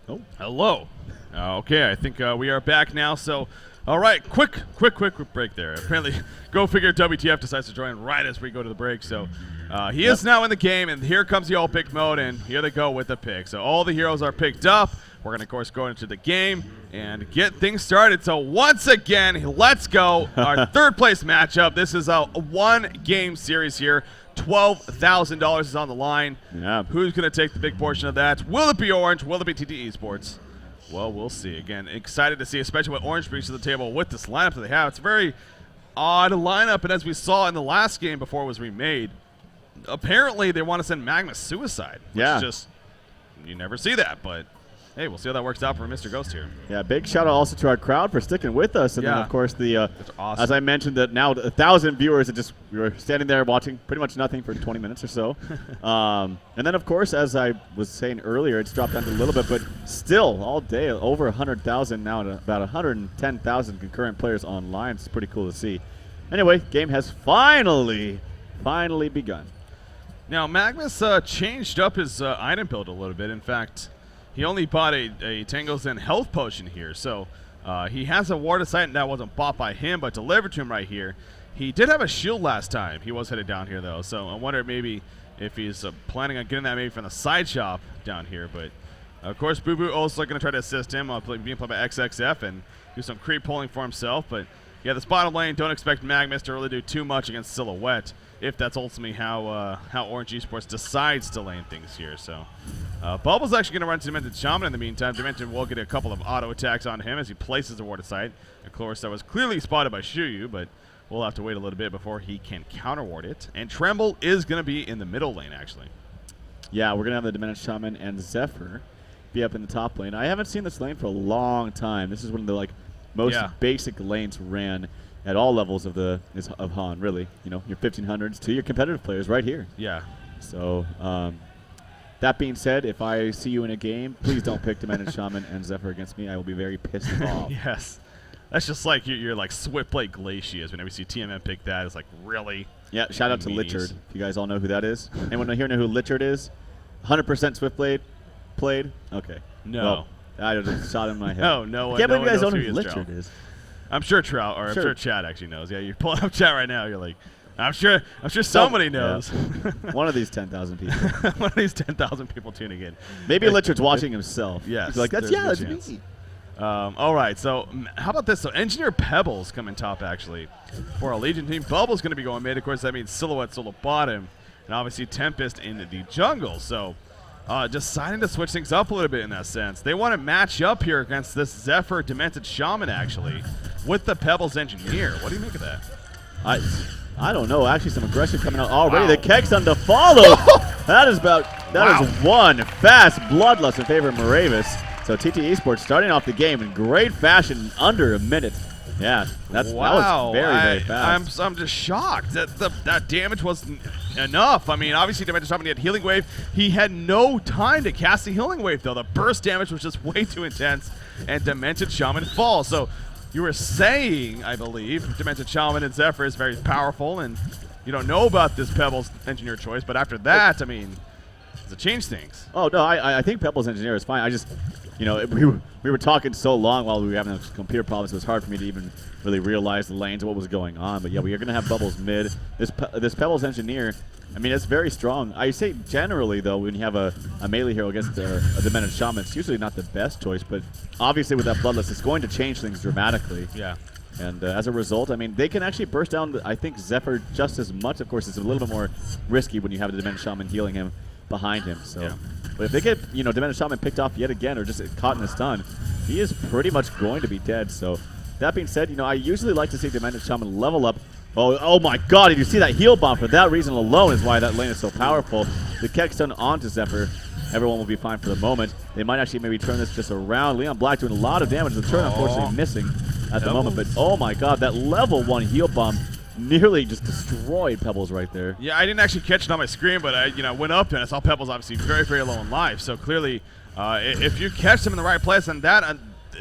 Oh. Hello. Okay, I think we are back now. So, all right, quick break there. Apparently, go figure, WTF decides to join right as we go to the break. So, he is now in the game, and here comes the all pick mode, and here they go with the pick. So all the heroes are picked up. We're going to, of course, go into the game and get things started. So once again, let's go. Our third place matchup. This is a one-game series here. $12,000 is on the line. Yeah. Who's going to take the big portion of that? Will it be Orange? Will it be TteS Esports? Well, we'll see. Again, excited to see, especially what Orange brings to the table with this lineup that they have. It's a very odd lineup, and as we saw in the last game before it was remade, apparently they want to send Magma Suicide. Which is just, you never see that, but hey, we'll see how that works out for Mr. Ghost here. Yeah, big shout out also to our crowd for sticking with us. And then, of course, That's awesome. as I mentioned, that now 1,000 viewers that we were standing there watching pretty much nothing for 20 minutes or so. And then, of course, as I was saying earlier, it's dropped down to a little bit, but still all day, over 100,000 now, and about 110,000 concurrent players online. It's pretty cool to see. Anyway, game has finally begun. Now, Magnus changed up his item build a little bit. In fact, he only bought a Tango Zen health potion here, so he has a ward of sight that wasn't bought by him, but delivered to him right here. He did have a shield last time. He was headed down here, though, so I wonder maybe if he's planning on getting that maybe from the side shop down here. But, of course, Boo Boo also going to try to assist him being played by XXF and do some creep pulling for himself. But, yeah, this bottom lane, don't expect Magnus to really do too much against Silhouette, if that's ultimately how Orange Esports decides to lane things here. So Bubble's actually going to run to Demented Shaman in the meantime. Demented will get a couple of auto attacks on him as he places the ward of sight. Of course, that was clearly spotted by Shuyu, but we'll have to wait a little bit before he can counter ward it. And Tremble is going to be in the middle lane, actually. Yeah, we're going to have the Demented Shaman and Zephyr be up in the top lane. I haven't seen this lane for a long time. This is one of the most basic lanes ran at all levels of Han, really. You know, your 1500s to your competitive players right here. Yeah. So, that being said, if I see you in a game, please don't pick Demented Shaman and Zephyr against me. I will be very pissed off. Yes. That's just like your like Swiftblade Glacius. Whenever you see TMM pick that, it's like, really? Yeah, shout out to Lichard. If you guys all know who that is. Anyone here know who Lichard is? 100% Swiftblade played? Okay. No. Well, I just shot in my head. No. I can't believe you guys don't know who who Lichard is. I'm sure Trout, or I'm sure Chad actually knows. Yeah, you're pulling up chat right now. You're like, I'm sure somebody knows. Yeah. One of these 10,000 people. One of these 10,000 people tuning in. Maybe Lichard's watching himself. Yes. He's like, that's me. All right, so how about this? So Engineer Pebbles coming top, actually, for our Legion team. Bubble's going to be going mid. Of course, that means Silhouette solo bottom, and obviously Tempest in the jungle. So deciding to switch things up a little bit in that sense. They want to match up here against this Zephyr Demented Shaman, actually, with the Pebbles Engineer. What do you make of that? I don't know. Actually, some aggression coming out already. Wow. The Keck's on to follow. That is one fast bloodlust in favor of Moravis. So TteS Esports starting off the game in great fashion in under a minute. Yeah, that was very fast. I'm just shocked that damage wasn't enough. I mean, obviously, Demented Shaman had Healing Wave. He had no time to cast the Healing Wave, though. The burst damage was just way too intense, and Demented Shaman falls. So you were saying, I believe, Demented Shaman and Zephyr is very powerful, and you don't know about this Pebbles Engineer choice, but after that, I mean, does it change things? Oh, no, I think Pebbles Engineer is fine. I just, you know, we were talking so long while we were having those computer problems, it was hard for me to even really realize the lanes of what was going on. But yeah, we are going to have Bubbles mid. This Pebbles Engineer, I mean, it's very strong. I say generally, though, when you have a melee hero against a Demented Shaman, it's usually not the best choice, but obviously with that Bloodlust, it's going to change things dramatically. Yeah. And as a result, I mean, they can actually burst down, I think, Zephyr just as much. Of course, it's a little bit more risky when you have the Demented Shaman healing him behind him. So, yeah. But if they get, you know, Demented Shaman picked off yet again or just caught in a stun, he is pretty much going to be dead. So that being said, you know, I usually like to see Demented Shaman level up. Oh my God, did you see that heal bomb? For that reason alone is why that lane is so powerful. The Keck stun onto Zephyr. Everyone will be fine for the moment. They might actually maybe turn this just around. Leon Black doing a lot of damage. The turn unfortunately missing at the moment. But oh my God, that level 1 heal bomb nearly just destroyed Pebbles right there. Yeah, I didn't actually catch it on my screen, but I went up and I saw Pebbles obviously very, very low in life. So clearly, if you catch them in the right place, and that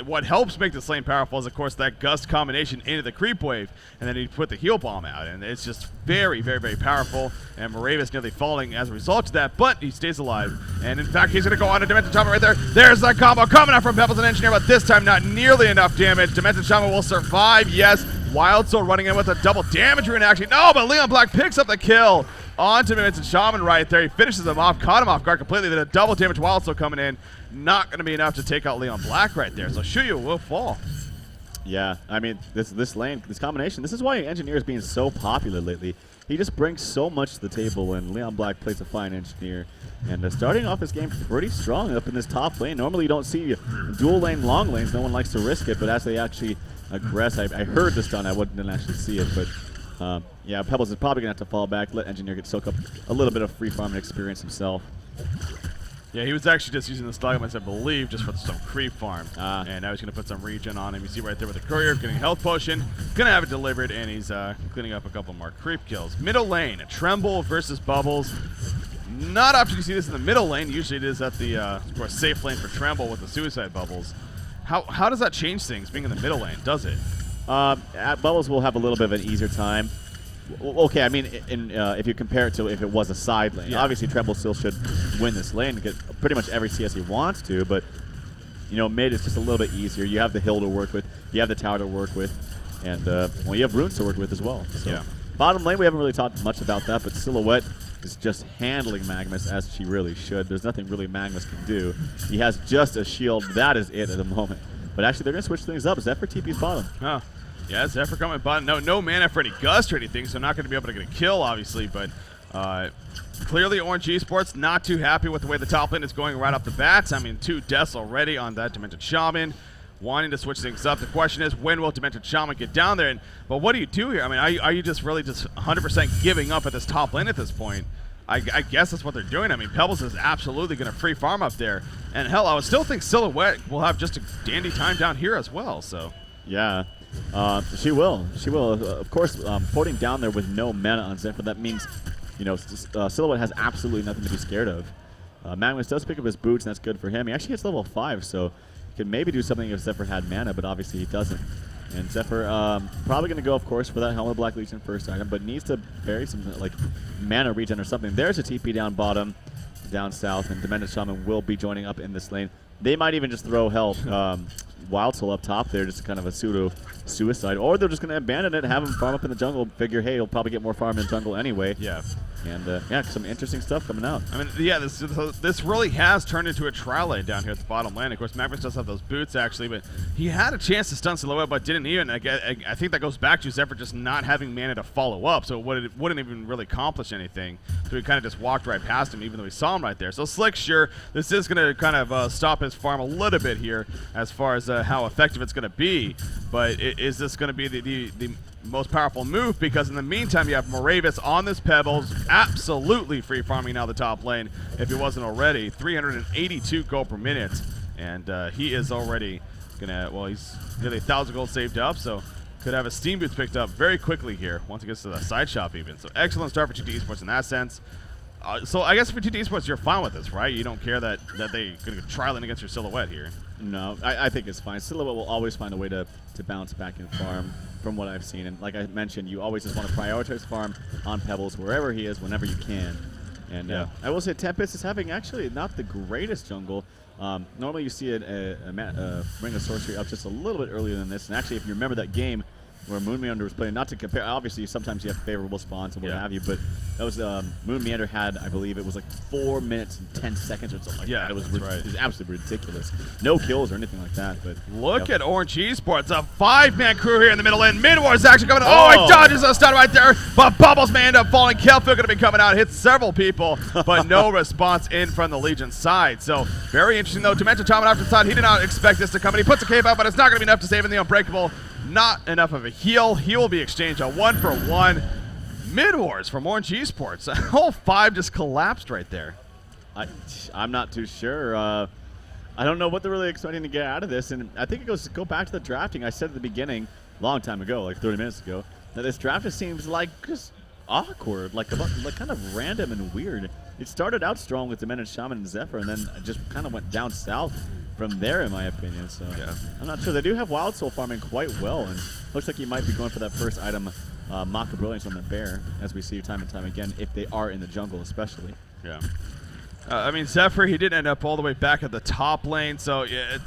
what helps make this lane powerful is, of course, that gust combination into the creep wave, and then you put the heal bomb out, and it's just very, very, very powerful. And Moravis nearly falling as a result of that, but he stays alive. And in fact, he's going to go on to Dimension Shaman right there. There's that combo coming out from Pebbles and Engineer, but this time not nearly enough damage. Dimension Shaman will survive, yes. Wild Soul running in with a double damage rune action. No, but Leon Black picks up the kill onto Dimension Shaman right there. He finishes him off, caught him off guard completely. Then a double damage Wild Soul coming in. Not going to be enough to take out Leon Black right there. So Shuyu will fall. Yeah, I mean, this lane, this combination, this is why Engineer is being so popular lately. He just brings so much to the table, and Leon Black plays a fine Engineer. And starting off this game pretty strong up in this top lane. Normally you don't see dual lane, long lanes. No one likes to risk it, but as they actually aggress, I heard the stun. I didn't actually see it, but yeah, Pebbles is probably going to have to fall back, let Engineer soak up a little bit of free farming experience himself. Yeah, he was actually just using the Stalagmites, I believe, just for some creep farm. And now he's going to put some regen on him. You see right there with the courier, getting a health potion. Going to have it delivered, and he's cleaning up a couple more creep kills. Middle lane, Tremble versus Bubbles. Not often you see this in the middle lane. Usually it is at the of course, safe lane for Tremble with the suicide bubbles. How does that change things, being in the middle lane? Does it? Bubbles will have a little bit of an easier time. Okay, I mean, if you compare it to if it was a side lane. Yeah. Obviously, Tremble still should win this lane and get pretty much every CS he wants to, but, you know, mid is just a little bit easier. You have the hill to work with, you have the tower to work with, and, well, you have runes to work with as well. So. Yeah. Bottom lane, we haven't really talked much about that, but Silhouette is just handling Magmus as she really should. There's nothing really Magmus can do. He has just a shield. That is it at the moment. But actually, they're going to switch things up. Zephyr TP's bottom. Oh. Yeah, Zephyr coming bottom. No mana for any gust or anything, so not going to be able to get a kill, obviously. But clearly, Orange Esports not too happy with the way the top lane is going right off the bats. I mean, 2 deaths already on that Dimension Shaman. Wanting to switch things up. The question is, when will Dimension Shaman get down there? But what do you do here? I mean, are you just really just 100% giving up at this top lane at this point? I guess that's what they're doing. I mean, Pebbles is absolutely going to free farm up there. And hell, I would still think Silhouette will have just a dandy time down here as well. So yeah. She will. She will. Of course, porting down there with no mana on Zephyr, that means, you know, Silhouette has absolutely nothing to be scared of. Magnus does pick up his boots, and that's good for him. He actually hits level 5, so he could maybe do something if Zephyr had mana, but obviously he doesn't. And Zephyr probably going to go, of course, for that Helmet of Black Legion first item, but needs to bury some like mana regen or something. There's a TP down bottom, down south, and Dimension Shaman will be joining up in this lane. They might even just throw help. Wild Soul up top there, just kind of a pseudo-suicide. Or they're just going to abandon it, have him farm up in the jungle, figure, hey, he'll probably get more farm in the jungle anyway. yeah. And, yeah, some interesting stuff coming out. I mean, yeah, this really has turned into a trial lane down here at the bottom lane. Of course, Magnus does have those boots, actually, but he had a chance to stun Silhouette, but didn't even. I think that goes back to Zephyr just not having mana to follow up, so it wouldn't even really accomplish anything. So he kind of just walked right past him, even though he saw him right there. So Slick, sure, this is going to kind of stop his farm a little bit here as far as how effective it's going to be, but is this going to be the most powerful move? Because in the meantime, you have Moravis on this Pebbles, absolutely free farming now the top lane if he wasn't already. 382 gold per minute, and he is already gonna, well, he's nearly 1,000 gold saved up, so could have his Steam Boots picked up very quickly here once he gets to the side shop even. So excellent start for TteS Esports in that sense. So I guess for TteS Esports, you're fine with this, right? You don't care that they're going to trial in against your Silhouette here. No, I think it's fine. Silhouette will always find a way to bounce back and farm from what I've seen. And like I mentioned, you always just want to prioritize farm on Pebbles wherever he is, whenever you can. And Yeah. I will say TteS is having actually not the greatest jungle. Normally you see a Ring of Sorcery up just a little bit earlier than this. And actually, if you remember that game where Moon Meander was playing, not to compare, obviously sometimes you have favorable spawns and what Yeah. have you, but that was Moon Meander had, I believe it was like 4 minutes and 10 seconds or something like Yeah, that. It was, that's right. it was absolutely ridiculous. No kills or anything like that. But Look yeah. at Orange Esports, a 5-man crew here in the middle lane. Mid-war is actually coming. Oh, he dodges a stun right there, but Bubbles may end up falling. Kelfield going to be coming out, hits several people, but no response in from the Legion side. So very interesting though. Dimension Shaman off to the side. He did not expect this to come, and he puts a cape out, but it's not going to be enough to save in the Unbreakable. Not enough of a heal. He will be exchanged a 1-for-1. Mid-wars from Orange Esports. The whole 5 just collapsed right there. I'm not too sure. I don't know what they're really expecting to get out of this, and I think it goes go back to the drafting. I said at the beginning, a long time ago, like 30 minutes ago, that this draft just seems like just awkward, like kind of random and weird. It started out strong with Dimension Shaman and Zephyr, and then just kind of went down south from there, in my opinion. So Yeah. I'm not sure. They do have Wild Soul farming quite well, and looks like he might be going for that first item, Maka Brilliance on the bear, as we see time and time again, if they are in the jungle especially. Yeah. I mean, Zephyr, he did end up all the way back at the top lane, so yeah,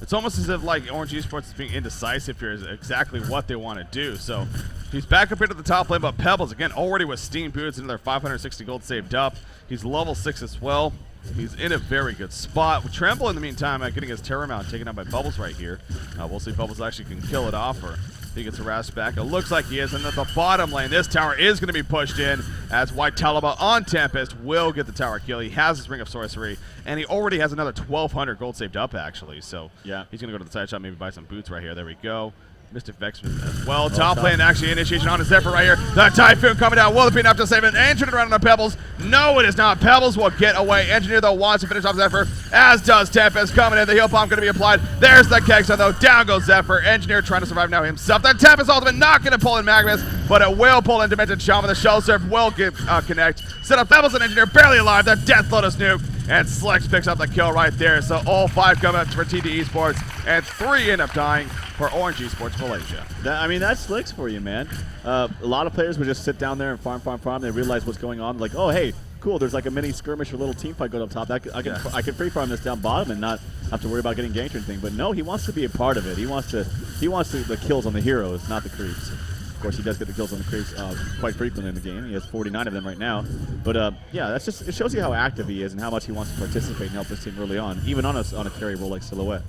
it's almost as if like Orange Esports is being indecisive here, is exactly what they want to do. So he's back up into the top lane, but Pebbles again already with Steam Boots, another 560 gold saved up. He's level 6 as well. He's in a very good spot. With Tremble in the meantime, getting his Terror Mount taken out by Bubbles right here. We'll see if Bubbles actually can kill it off, or he gets harassed back. It looks like he is. And at the bottom lane, this tower is going to be pushed in as White Talaba on Tempest will get the tower kill. He has his Ring of Sorcery, and he already has another 1,200 gold saved up, actually. So yeah, he's going to go to the side shot, maybe buy some boots right here. There we go. Mystic Vex as well. Top lane actually initiation on a Zephyr right here. The Typhoon coming down. Will it be enough to save it? And turn it around on Pebbles. No, it is not. Pebbles will get away. Engineer, though, wants to finish off Zephyr, as does Tempest. Coming in. The heal bomb going to be applied. There's the Kegstone, though. Down goes Zephyr. Engineer trying to survive now himself. The Tempest ultimate not going to pull in Magnus, but it will pull in Dimension Shaman. The Shell Surf will get connect. Set up Pebbles and Engineer barely alive. The Death Lotus nuke. And Slicks picks up the kill right there. So all 5 come up for TD Esports, and 3 end up dying for Orange Esports Malaysia. I mean, that's Slicks for you, man. A lot of players would just sit down there and farm. They realize what's going on. Like, oh, hey, cool, there's like a mini skirmish or little team fight going up top. I can free farm this down bottom and not have to worry about getting ganked or anything. But no, he wants to be a part of it. He wants the kills on the heroes, not the creeps. Of course, he does get the kills on the creeps quite frequently in the game. He has 49 of them right now. But yeah, that's just, it shows you how active he is and how much he wants to participate and help this team early on, even on a carry role like Silhouette.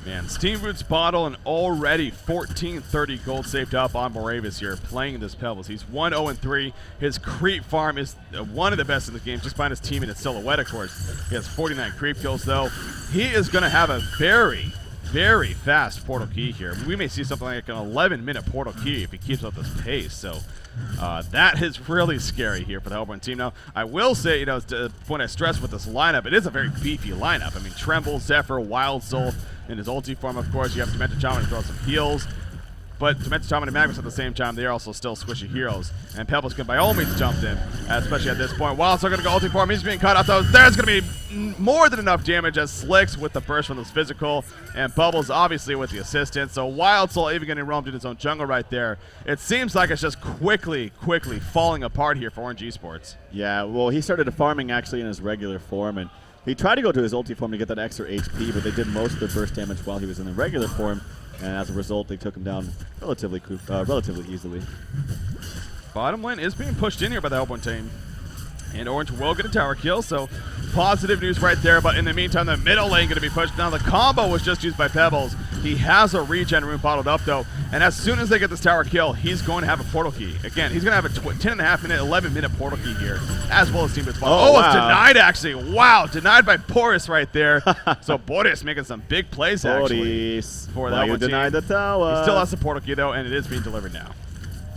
Man, Steam Boots bottle and already 1430 gold saved up on Moravis here, playing this Pebbles. He's 1-0-3. His creep farm is one of the best in the game, just behind his teammate at Silhouette, of course. He has 49 creep kills, though. He is going to have a very fast portal key here. We may see something like an 11-minute portal key if he keeps up this pace. So that is really scary here for the Hellborn team. Now, I will say, you know, when I stress with this lineup, it is a very beefy lineup. I mean, Tremble, Zephyr, Wild Soul in his ulti form, of course. You have Demented Shaman to throw some heals. But Demented Shaman and Magnus at the same time, they are also still squishy heroes. And Pebbles can by all means jump in, especially at this point. Wild Soul going to go ulti form. He's being cut off, though. There's going to be more than enough damage as Slicks with the burst from this physical, and Bubbles obviously with the assistance. So Wild Soul even getting roamed in his own jungle right there. It seems like it's just quickly falling apart here for Orange Esports. Yeah, well, he started farming actually in his regular form, and he tried to go to his ulti form to get that extra HP, but they did most of the burst damage while he was in the regular form, and as a result, they took him down relatively easily. Bottom lane is being pushed in here by the Hellborn team. And Orange will get a tower kill, so positive news right there. But in the meantime, the middle lane going to be pushed down. The combo was just used by Pebbles. He has a regen rune bottled up, though. And as soon as they get this tower kill, he's going to have a portal key. Again, he's going to have a 10.5-minute, 11-minute portal key here, as well as Team Bits. Oh, wow. It's denied, actually. Wow, denied by Boris right there. So Boris making some big plays, actually, for that one denied the tower. He still has the portal key, though, and it is being delivered now.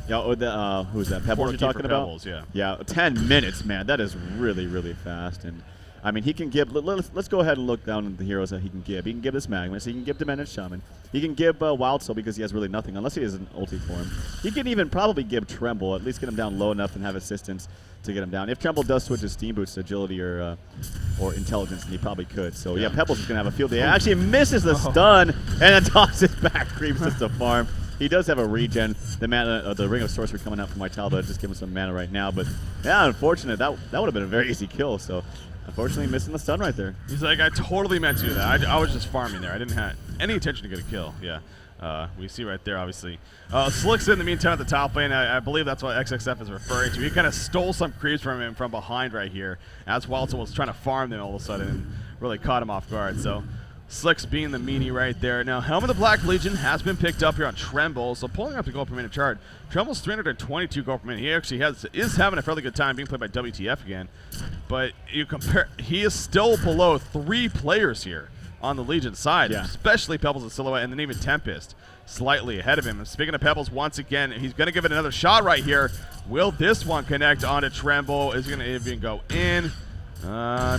Yeah, who's that? Pebbles you're talking about? Pebbles, yeah. Yeah, 10 minutes, man. That is really fast. And I mean, he can give. Let's go ahead and look down at the heroes that he can give. He can give this Magnus. He can give Demented Shaman. He can give Wild Soul because he has really nothing, unless he has an ulti form. He can even probably give Tremble, at least get him down low enough and have assistance to get him down. If Tremble does switch his Steam Boots to agility or intelligence, then he probably could. So yeah, Pebbles is gonna have a field day. Actually misses the stun and then tosses back, creeps just the farm. He does have a regen. The mana, the Ring of Sorcery coming out from White Talaba, just give him some mana right now. But yeah, unfortunate. That would have been a very easy kill. So unfortunately, missing the stun right there. He's like, I totally meant to do that. I was just farming there. I didn't have any intention to get a kill. Yeah. We see right there, obviously. Slicks in the meantime at the top lane. I believe that's what XXF is referring to. He kind of stole some creeps from him from behind right here, as Walton was trying to farm them all of a sudden and really caught him off guard. So Slicks being the meanie right there. Now, Helm of the Black Legion has been picked up here on Tremble, so pulling up the gold per minute chart. Tremble's 322 gold per minute. He actually is having a fairly good time being played by WTF again. But you compare, he is still below 3 players here on the Legion side, especially Pebbles and Silhouette, and then even Tempest slightly ahead of him. And speaking of Pebbles, once again, he's going to give it another shot right here. Will this one connect onto Tremble? Is he going to even go in?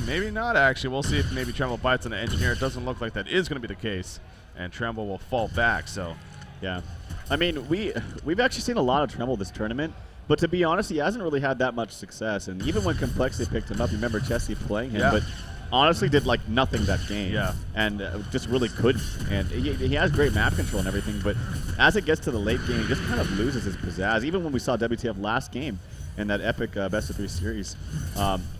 Maybe not, actually. We'll see if maybe Tremble bites on the Engineer. It doesn't look like that is going to be the case, and Tremble will fall back. So, yeah. I mean, we've actually seen a lot of Tremble this tournament, but to be honest, he hasn't really had that much success. And even when Complexity picked him up, you remember Chessie playing him, but honestly did like nothing that game. Yeah. And just really couldn't. And he has great map control and everything, but as it gets to the late game, he just kind of loses his pizzazz. Even when we saw WTF last game in that epic best-of-3 series,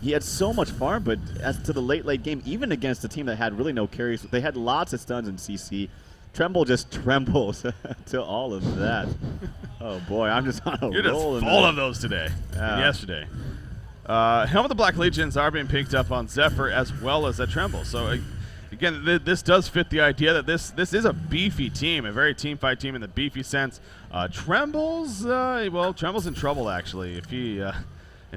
he had so much farm, but as to the late game, even against a team that had really no carries, they had lots of stuns in CC. Tremble just trembles to all of that. Oh boy, I'm just on a You're roll. just full of those today and yesterday. Helm of the Black Legions are being picked up on Zephyr as well as at Tremble. So again, this does fit the idea that this is a beefy team, a very team fight team in the beefy sense. Tremble's Tremble's in trouble actually. If he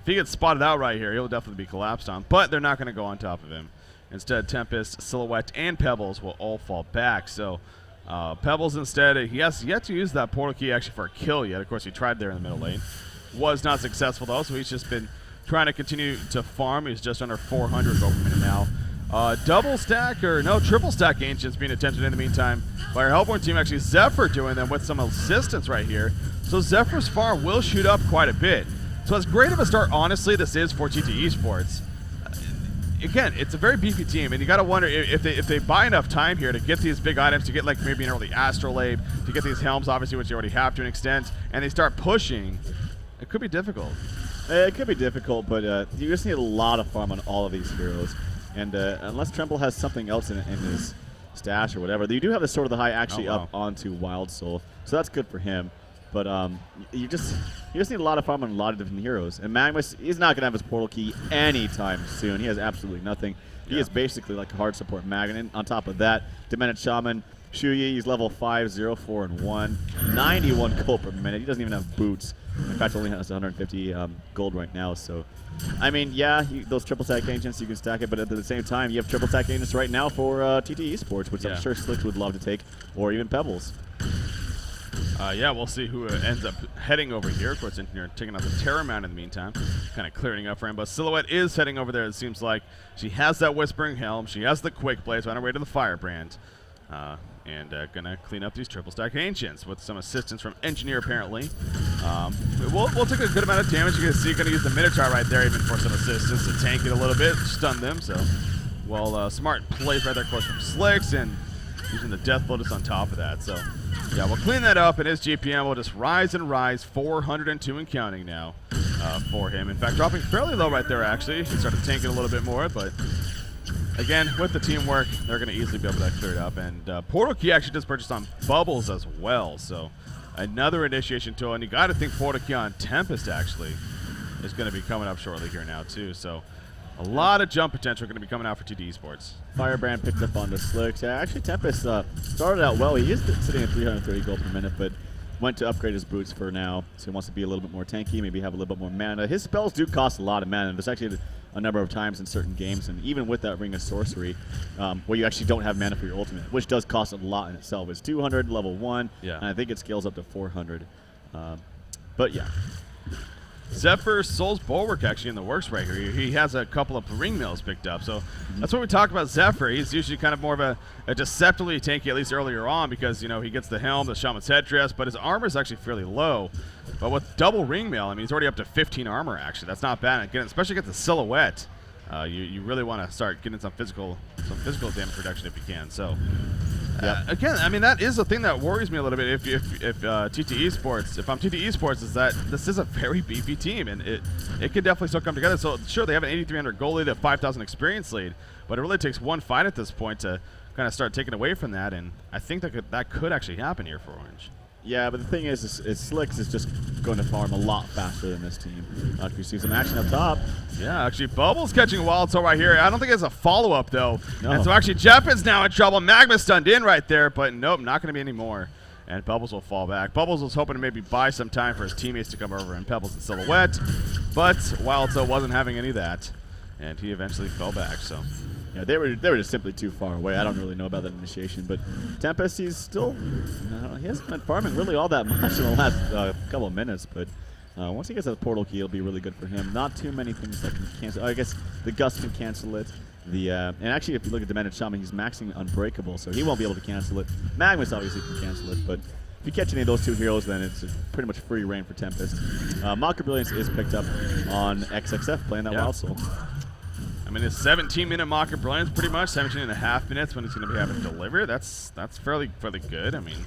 gets spotted out right here, he'll definitely be collapsed on. But they're not going to go on top of him. Instead, Tempest, Silhouette, and Pebbles will all fall back. So Pebbles instead, he has yet to use that portal key actually for a kill yet. Of course, he tried there in the middle lane. Was not successful though, so he's just been trying to continue to farm. He's just under 400 gold per minute now. Triple stack Ancients being attempted in the meantime by our Hellborn team. Actually, Zephyr doing them with some assistance right here. So Zephyr's farm will shoot up quite a bit. So as great of a start, honestly, this is for TteS Esports. Again, it's a very beefy team, and you got to wonder if they buy enough time here to get these big items, to get like maybe an early Astrolabe, to get these helms, obviously, which you already have to an extent, and they start pushing. It could be difficult. It could be difficult, but you just need a lot of farm on all of these heroes. And unless Tremble has something else in his stash or whatever, you do have the Sword of the High actually up onto Wild Soul, so that's good for him. But you just need a lot of farm on a lot of different heroes. And Magnus, he's not going to have his portal key anytime soon. He has absolutely nothing. He is basically like a hard support Magnet. And on top of that, Demented Shaman, Shuyi, he's level 5, 0, 4, and 1. 91 gold per minute. He doesn't even have boots. In fact, only has 150 gold right now. So, I mean, yeah, those triple stack Ancients, you can stack it. But at the same time, you have triple stack Ancients right now for TteS Esports, which I'm sure Slicks would love to take, or even Pebbles. Yeah, we'll see who ends up heading over here. Of course, Engineer taking out the Terror Mount in the meantime, kind of clearing up for him. But Silhouette is heading over there, it seems like. She has that Whispering Helm. She has the Quick Blaze on her way to the Firebrand. And gonna clean up these triple stack Ancients with some assistance from Engineer, apparently. We'll take a good amount of damage. You can see, gonna use the Minotaur right there even for some assistance to tank it a little bit, stun them. So, smart plays right there, of course, from Slicks, and using the Death Blow just on top of that. So, yeah, we'll clean that up, and his GPM will just rise and rise, 402 and counting now for him. In fact, dropping fairly low right there, actually. He started tanking a little bit more, but again, with the teamwork, they're going to easily be able to clear it up. And Portal Key actually just purchased on Bubbles as well, so another initiation tool. And you got to think Portal Key on Tempest, actually, is going to be coming up shortly here now, too. So a lot of jump potential going to be coming out for TteS Esports. Firebrand picked up on the Slicks. Actually, Tempest started out well. He is sitting at 330 gold per minute, but went to upgrade his boots for now. So he wants to be a little bit more tanky, maybe have a little bit more mana. His spells do cost a lot of mana. There's actually a number of times in certain games, and even with that Ring of Sorcery, where you actually don't have mana for your ultimate, which does cost a lot in itself. It's 200, level 1, and I think it scales up to 400. But yeah. Zephyr Soul's Bulwark actually in the works right here. He has a couple of ring mills picked up. So that's what we talked about Zephyr. He's usually kind of more of a deceptively tanky, at least earlier on, because, you know, he gets the helm, the shaman's headdress, but his armor is actually fairly low. But with double ring mail, I mean, he's already up to 15 armor, actually. That's not bad. Again, especially against the Silhouette. You really want to start getting some physical damage reduction if you can. So, again, I mean, that is the thing that worries me a little bit. If TteS Esports, if I'm TteS Esports, is that this is a very beefy team, and it can definitely still come together. So, sure, they have an 8,300 goal lead, a 5,000 experience lead, but it really takes one fight at this point to kind of start taking away from that, and I think that could actually happen here for Orange. Yeah, but the thing is Slicks is just going to farm a lot faster than this team. You see some action up top. Yeah, actually, Bubbles catching a Wild Soul right here. I don't think it's a follow-up, though. No. And so, actually, Jeff is now in trouble. Magma stunned in right there, but nope, not going to be any more. And Bubbles will fall back. Bubbles was hoping to maybe buy some time for his teammates to come over and Pebbles and Silhouette, but Wild Soul wasn't having any of that, and he eventually fell back, so... Yeah, they were just simply too far away. I don't really know about that initiation, but Tempest, he's still he hasn't been farming really all that much in the last couple of minutes. But once he gets that portal key, it'll be really good for him. Not too many things that can cancel. I guess the Gust can cancel it. And actually, if you look at Demented Shaman, he's maxing Unbreakable, so he won't be able to cancel it. Magnus obviously can cancel it, but if you catch any of those two heroes, then it's pretty much free reign for Tempest. Mocker Brilliance is picked up on XXF playing that Wild Soul. I mean, it's 17-minute mock of brilliance, pretty much 17 and a half minutes when he's going to be having to deliver. That's fairly good. I mean,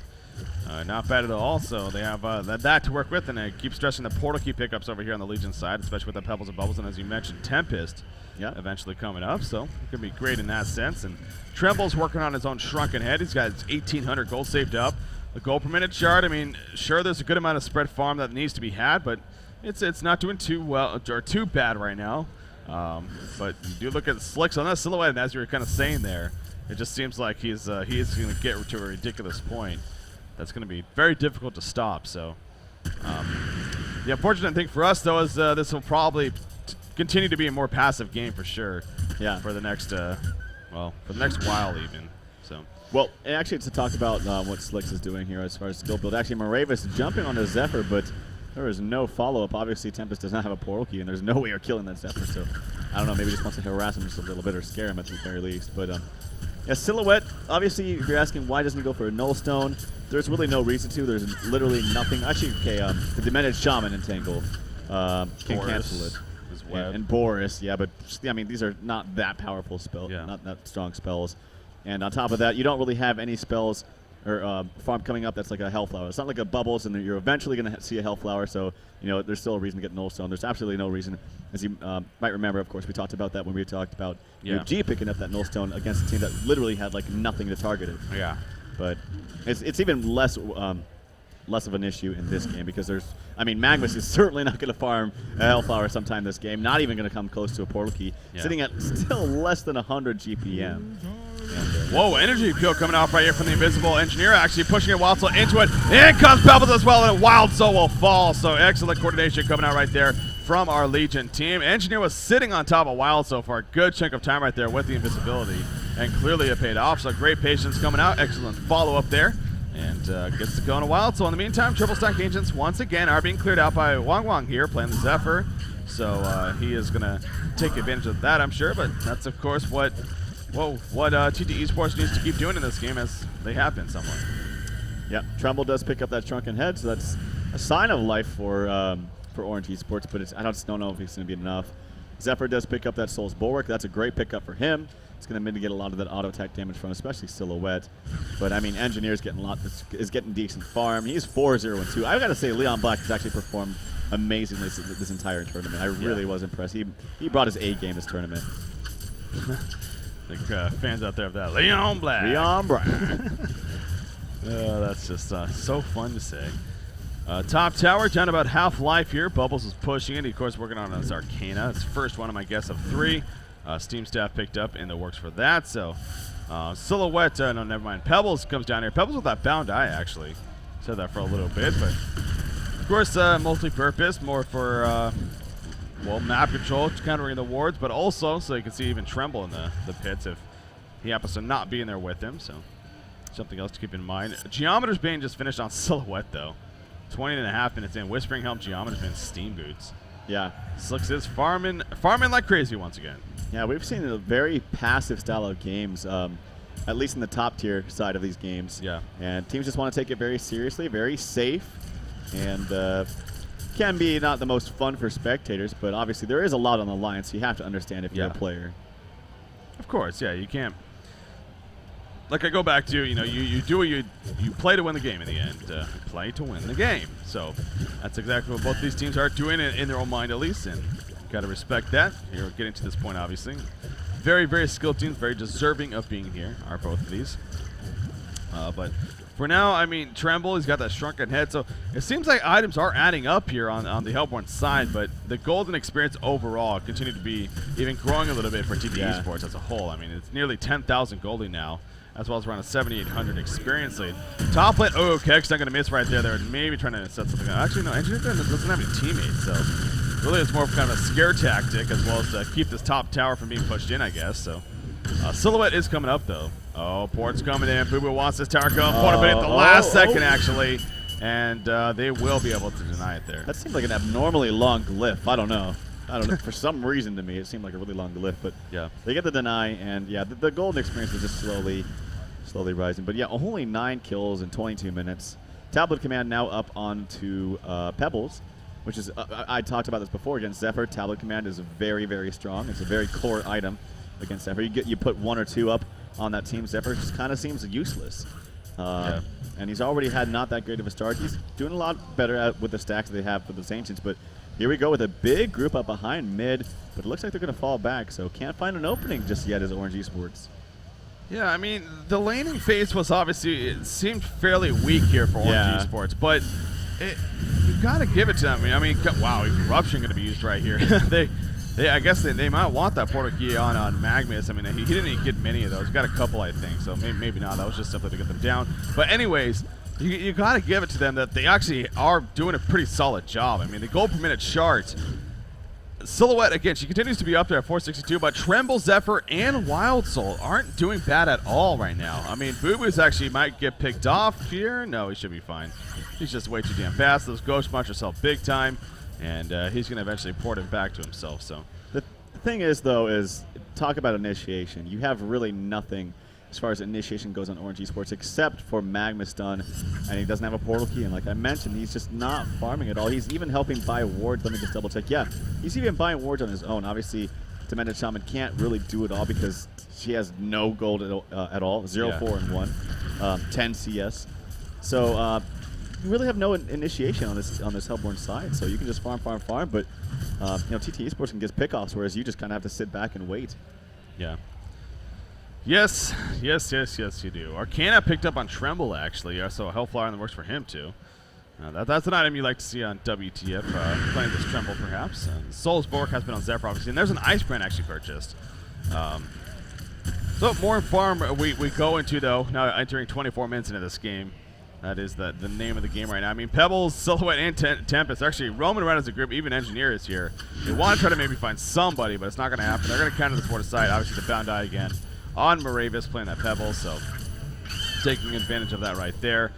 not bad at all. So they have that to work with, and I keep stressing the portal key pickups over here on the Legion side, especially with the Pebbles and Bubbles, and as you mentioned, Tempest eventually coming up. So it could be great in that sense. And Tremble's working on his own shrunken head. He's got his 1,800 gold saved up. The gold per minute chart, I mean, sure, there's a good amount of spread farm that needs to be had, but it's not doing too well or too bad right now. But you do look at Slicks on that silhouette, and as you were kind of saying there, it just seems like he is going to get to a ridiculous point. That's going to be very difficult to stop. So the unfortunate thing for us, though, is this will probably continue to be a more passive game for sure. Yeah. For the next, for the next while even. So. Well, actually, to talk about what Slicks is doing here as far as skill build, actually, Moravis jumping onto Zephyr, but there is no follow-up. Obviously, Tempest does not have a portal key, and there's no way of killing that Zephyr. So, I don't know, maybe just wants to harass him just a little bit or scare him at the very least. But, yeah, Silhouette, obviously, if you're asking why doesn't he go for a Null Stone, there's really no reason to. There's literally nothing. Actually, okay, the Demented Shaman Entangle can cancel it. And Boris, yeah, but, I mean, these are not that powerful spells, not that strong spells. And on top of that, you don't really have any spells or farm coming up that's like a Hellflower. It's not like a Bubbles, and you're eventually going to see a Hellflower, so there's still a reason to get Null Stone. There's absolutely no reason. As you might remember, of course, we talked about that when we talked about UG picking up that Null Stone against a team that literally had like nothing to target it. Yeah. But it's even less of an issue in this game because Magnus is certainly not going to farm a Hellflower sometime this game, not even going to come close to a portal key, sitting at still less than 100 GPM. Whoa, energy appeal coming off right here from the Invisible Engineer, actually pushing a Wild Soul into it. In comes Pebbles as well, and a Wild Soul will fall. So excellent coordination coming out right there from our Legion team. Engineer was sitting on top of Wild Soul for a good chunk of time right there with the invisibility, and clearly it paid off. So great patience coming out, excellent follow-up there, and gets to go on a Wild Soul. In the meantime, triple stack agents once again are being cleared out by Wong Wong here, playing the Zephyr. So he is going to take advantage of that, I'm sure, but that's, of course, what TteS Esports needs to keep doing in this game, as they have been somewhat. Yeah, Tremble does pick up that shrunken head, so that's a sign of life for Orange Esports, but I just don't know if it's going to be enough. Zephyr does pick up that Soul's Bulwark. That's a great pickup for him. It's going to mitigate a lot of that auto attack damage from especially Silhouette. But, I mean, Engineer's getting is getting decent farm. He's 4-0-2. I've got to say, Leon Black has actually performed amazingly this entire tournament. I really was impressed. He brought his A game this tournament. Fans out there of that. Leon Black. Leon Black. That's just so fun to say. Top tower down about half life here. Bubbles is pushing it. He, of course, working on his Arcana. It's first one of my guess of 3. Steam staff picked up in the works for that. So Silhouette, no, never mind. Pebbles comes down here. Pebbles with that bound eye, actually. Said that for a little bit, but of course, multi-purpose, more for map control, countering the wards, but also so you can see even Tremble in the pits if he happens to not be in there with him. So something else to keep in mind. Geometer's Bane just finished on Silhouette, though. 20 and a half minutes in. Whispering Helm, Geometer's Bane, Steam Boots. Yeah. Slicks is farming like crazy once again. Yeah, we've seen a very passive style of games, at least in the top tier side of these games. Yeah. And teams just want to take it very seriously, very safe, and can be not the most fun for spectators, but obviously there is a lot on the line, so you have to understand if you're a player. Of course, yeah, you can't. Like I go back to, you do what you play to win the game in the end. Play to win the game. So that's exactly what both these teams are doing in their own mind, at least, and got to respect that. You're getting to this point, obviously. Very, very skilled teams, very deserving of being here are both of these. But for now, I mean, Tremble, he's got that shrunken head, so it seems like items are adding up here on the Hellborn side, but the golden experience overall continue to be even growing a little bit for TteS Esports as a whole. I mean, it's nearly 10,000 goldie now, as well as around a 7,800 experience lead. Top lane, Kek's not going to miss right there. They're maybe trying to set something up. Actually, no, Engineer doesn't have any teammates, so really it's more of kind of a scare tactic as well as to keep this top tower from being pushed in, I guess. So Silhouette is coming up, though. Oh, Port's coming in. Boo Boo wants this tower going. Port up at the last second, actually, and they will be able to deny it there. That seems like an abnormally long glyph. I don't know. For some reason to me, it seemed like a really long glyph, but yeah, they get the deny, and yeah, the golden experience is just slowly rising. But yeah, only 9 kills in 22 minutes. Tablet command now up onto Pebbles, which is I talked about this before against Zephyr. Tablet command is very, very strong. It's a very core item against Zephyr. You put 1 or 2 up on that team. Zephyr just kind of seems useless. And he's already had not that great of a start. He's doing a lot better with the stacks that they have for those Ancients, but here we go with a big group up behind mid, but it looks like they're going to fall back, so can't find an opening just yet as ORGE Esports. Yeah, I mean, the laning phase was obviously, it seemed fairly weak here for ORGE Esports, but you got to give it to them. I mean, wow, Eruption going to be used right here. I guess they might want that portal key on Magnus. I mean, he didn't even get many of those. He got a couple, I think, so maybe not. That was just simply to get them down. But anyways, you got to give it to them that they actually are doing a pretty solid job. I mean, the gold per minute charts. Silhouette, again, she continues to be up there at 462, but Tremble, Zephyr, and Wild Soul aren't doing bad at all right now. I mean, Boo Boo's actually might get picked off here. No, he should be fine. He's just way too damn fast. Those Ghost Munchers help big time. And he's going to eventually port him back to himself. So the thing is, though, is talk about initiation. You have really nothing as far as initiation goes on ORGE Esports except for Magma Stun, and he doesn't have a portal key. And like I mentioned, he's just not farming at all. He's even helping buy wards. Let me just double check. Yeah, he's even buying wards on his own. Obviously, Demented Shaman can't really do it all because she has no gold at all. 0, 4, and 1. 10 CS. So you really have no initiation on this Hellborn side, so you can just farm, but TteS Esports can get pickoffs, whereas you just kind of have to sit back and wait. Yeah. Yes, you do. Arcana picked up on Tremble, actually, so Hellflower in the works for him, too. That's an item you like to see on WTF, playing this Tremble, perhaps. And Soul's Bork has been on Zephyr, obviously, and there's an Ice Brand actually purchased. So more farm we go into, though, now entering 24 minutes into this game. That is the name of the game right now. I mean, Pebbles, Silhouette, and Tempest are actually roaming around as a group. Even Engineer is here. They want to try to maybe find somebody, but it's not going to happen. They're going to counter this water side. Obviously, the Bound Eye again on Moravis playing that Pebble, so taking advantage of that right there.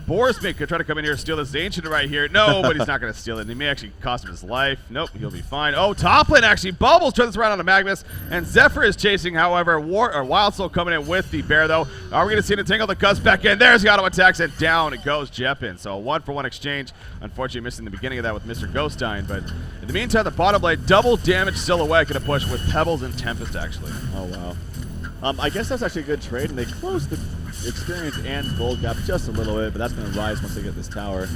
Boris may try to come in here and steal this Ancient right here. No, but he's not going to steal it. And he may actually cost him his life. Nope, he'll be fine. Oh, top lane actually. Bubbles turns this around on Magnus. And Zephyr is chasing, however. Wild Soul coming in with the bear, though. Are we going to see him tangle the Gus back in? There's the auto attacks, and down it goes Jeppin. So a 1-for-1 exchange. Unfortunately, missing the beginning of that with Mr. Ghostine. But in the meantime, the bottom lane, double damage Silhouette going to push with Pebbles and Tempest, actually. Oh, wow. I guess that's actually a good trade, and they closed the experience and gold gap just a little bit, but that's going to rise once they get this tower.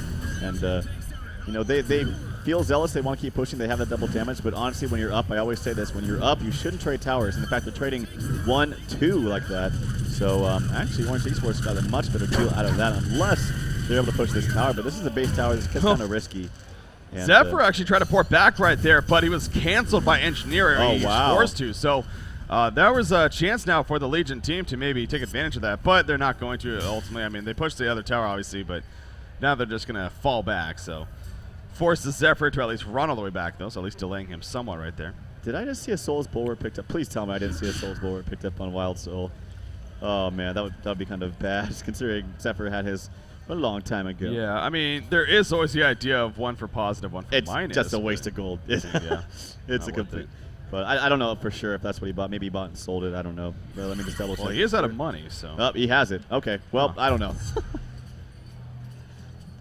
And, they feel zealous. They want to keep pushing. They have that double damage, but honestly, when you're up, I always say this, when you're up, you shouldn't trade towers. And in fact, they're trading 1, 2 like that. So, actually, ORGE Esports got a much better deal out of that, unless they're able to push this tower. But this is a base tower. This gets kind of risky. And, Zephyr actually tried to port back right there, but he was canceled by Engineer. Oh, he wow. was forced to. So, there was a chance now for the Legion team to maybe take advantage of that, but they're not going to ultimately. I mean, they pushed the other tower, obviously, but now they're just going to fall back. So forces Zephyr to at least run all the way back, though, so at least delaying him somewhat right there. Did I just see a Soul's Bulwark picked up? Please tell me I didn't see a Soul's Bulwark picked up on Wild Soul. Oh, man, that would be kind of bad, considering Zephyr had his a long time ago. Yeah, I mean, there is always the idea of 1 for positive, 1 for minus. It's just a waste of gold. Yeah, it's a complete... But I don't know for sure if that's what he bought. Maybe he bought and sold it. I don't know. But let me just double check. Well, he is out of money, so. Oh, he has it. Okay. Well, I don't know.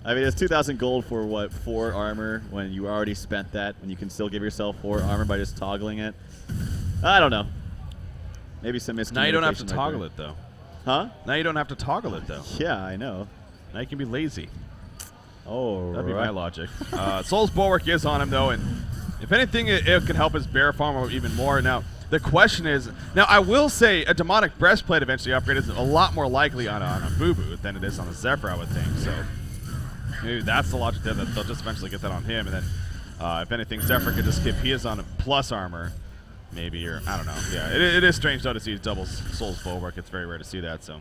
I mean, it's 2,000 gold for what? 4 armor when you already spent that, when you can still give yourself 4 armor by just toggling it. I don't know. Maybe some miscommunication. Now you don't have to toggle it, though. Huh? Now you don't have to toggle it, though. Yeah, I know. Now you can be lazy. Oh, that'd be my logic. Soul's Bulwark is on him, though, and if anything, it can help his bear farm even more. Now, the question is, now I will say a demonic breastplate eventually upgrade is a lot more likely on a Boo Boo than it is on a Zephyr, I would think. So maybe that's the logic there, that they'll just eventually get that on him, and then if anything, Zephyr could just skip his on plus armor, maybe, or I don't know. Yeah, it is strange though to see double Soul's Bulwark. It's very rare to see that. So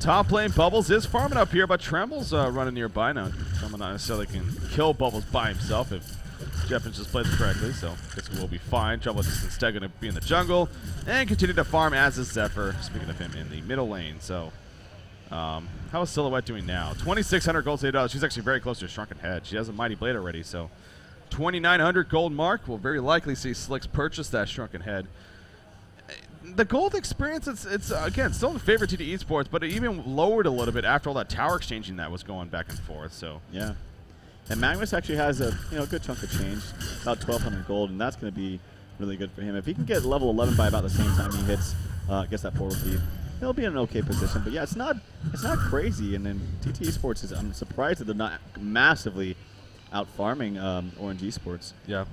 top lane, Bubbles is farming up here, but Tremble's running nearby now. Tremble not necessarily can kill Bubbles by himself if Jeppins just played this correctly, so I guess we'll be fine. Tremble is instead going to be in the jungle and continue to farm as is Zephyr, speaking of him, in the middle lane. So how is Silhouette doing now? 2,600 gold saved out. She's actually very close to a Shrunken Head. She has a Mighty Blade already, so 2,900 gold mark. We'll very likely see Slicks purchase that Shrunken Head. The gold experience, it's again, still in favor of TteS Esports, but it even lowered a little bit after all that tower exchanging that was going back and forth. So yeah. And Magnus actually has a good chunk of change, about 1,200 gold, and that's going to be really good for him. If he can get level 11 by about the same time he gets that portal key, he'll be in an okay position. But yeah, it's not crazy. And then TTE Sports I'm surprised that they're not massively out farming Orange Esports. Yeah.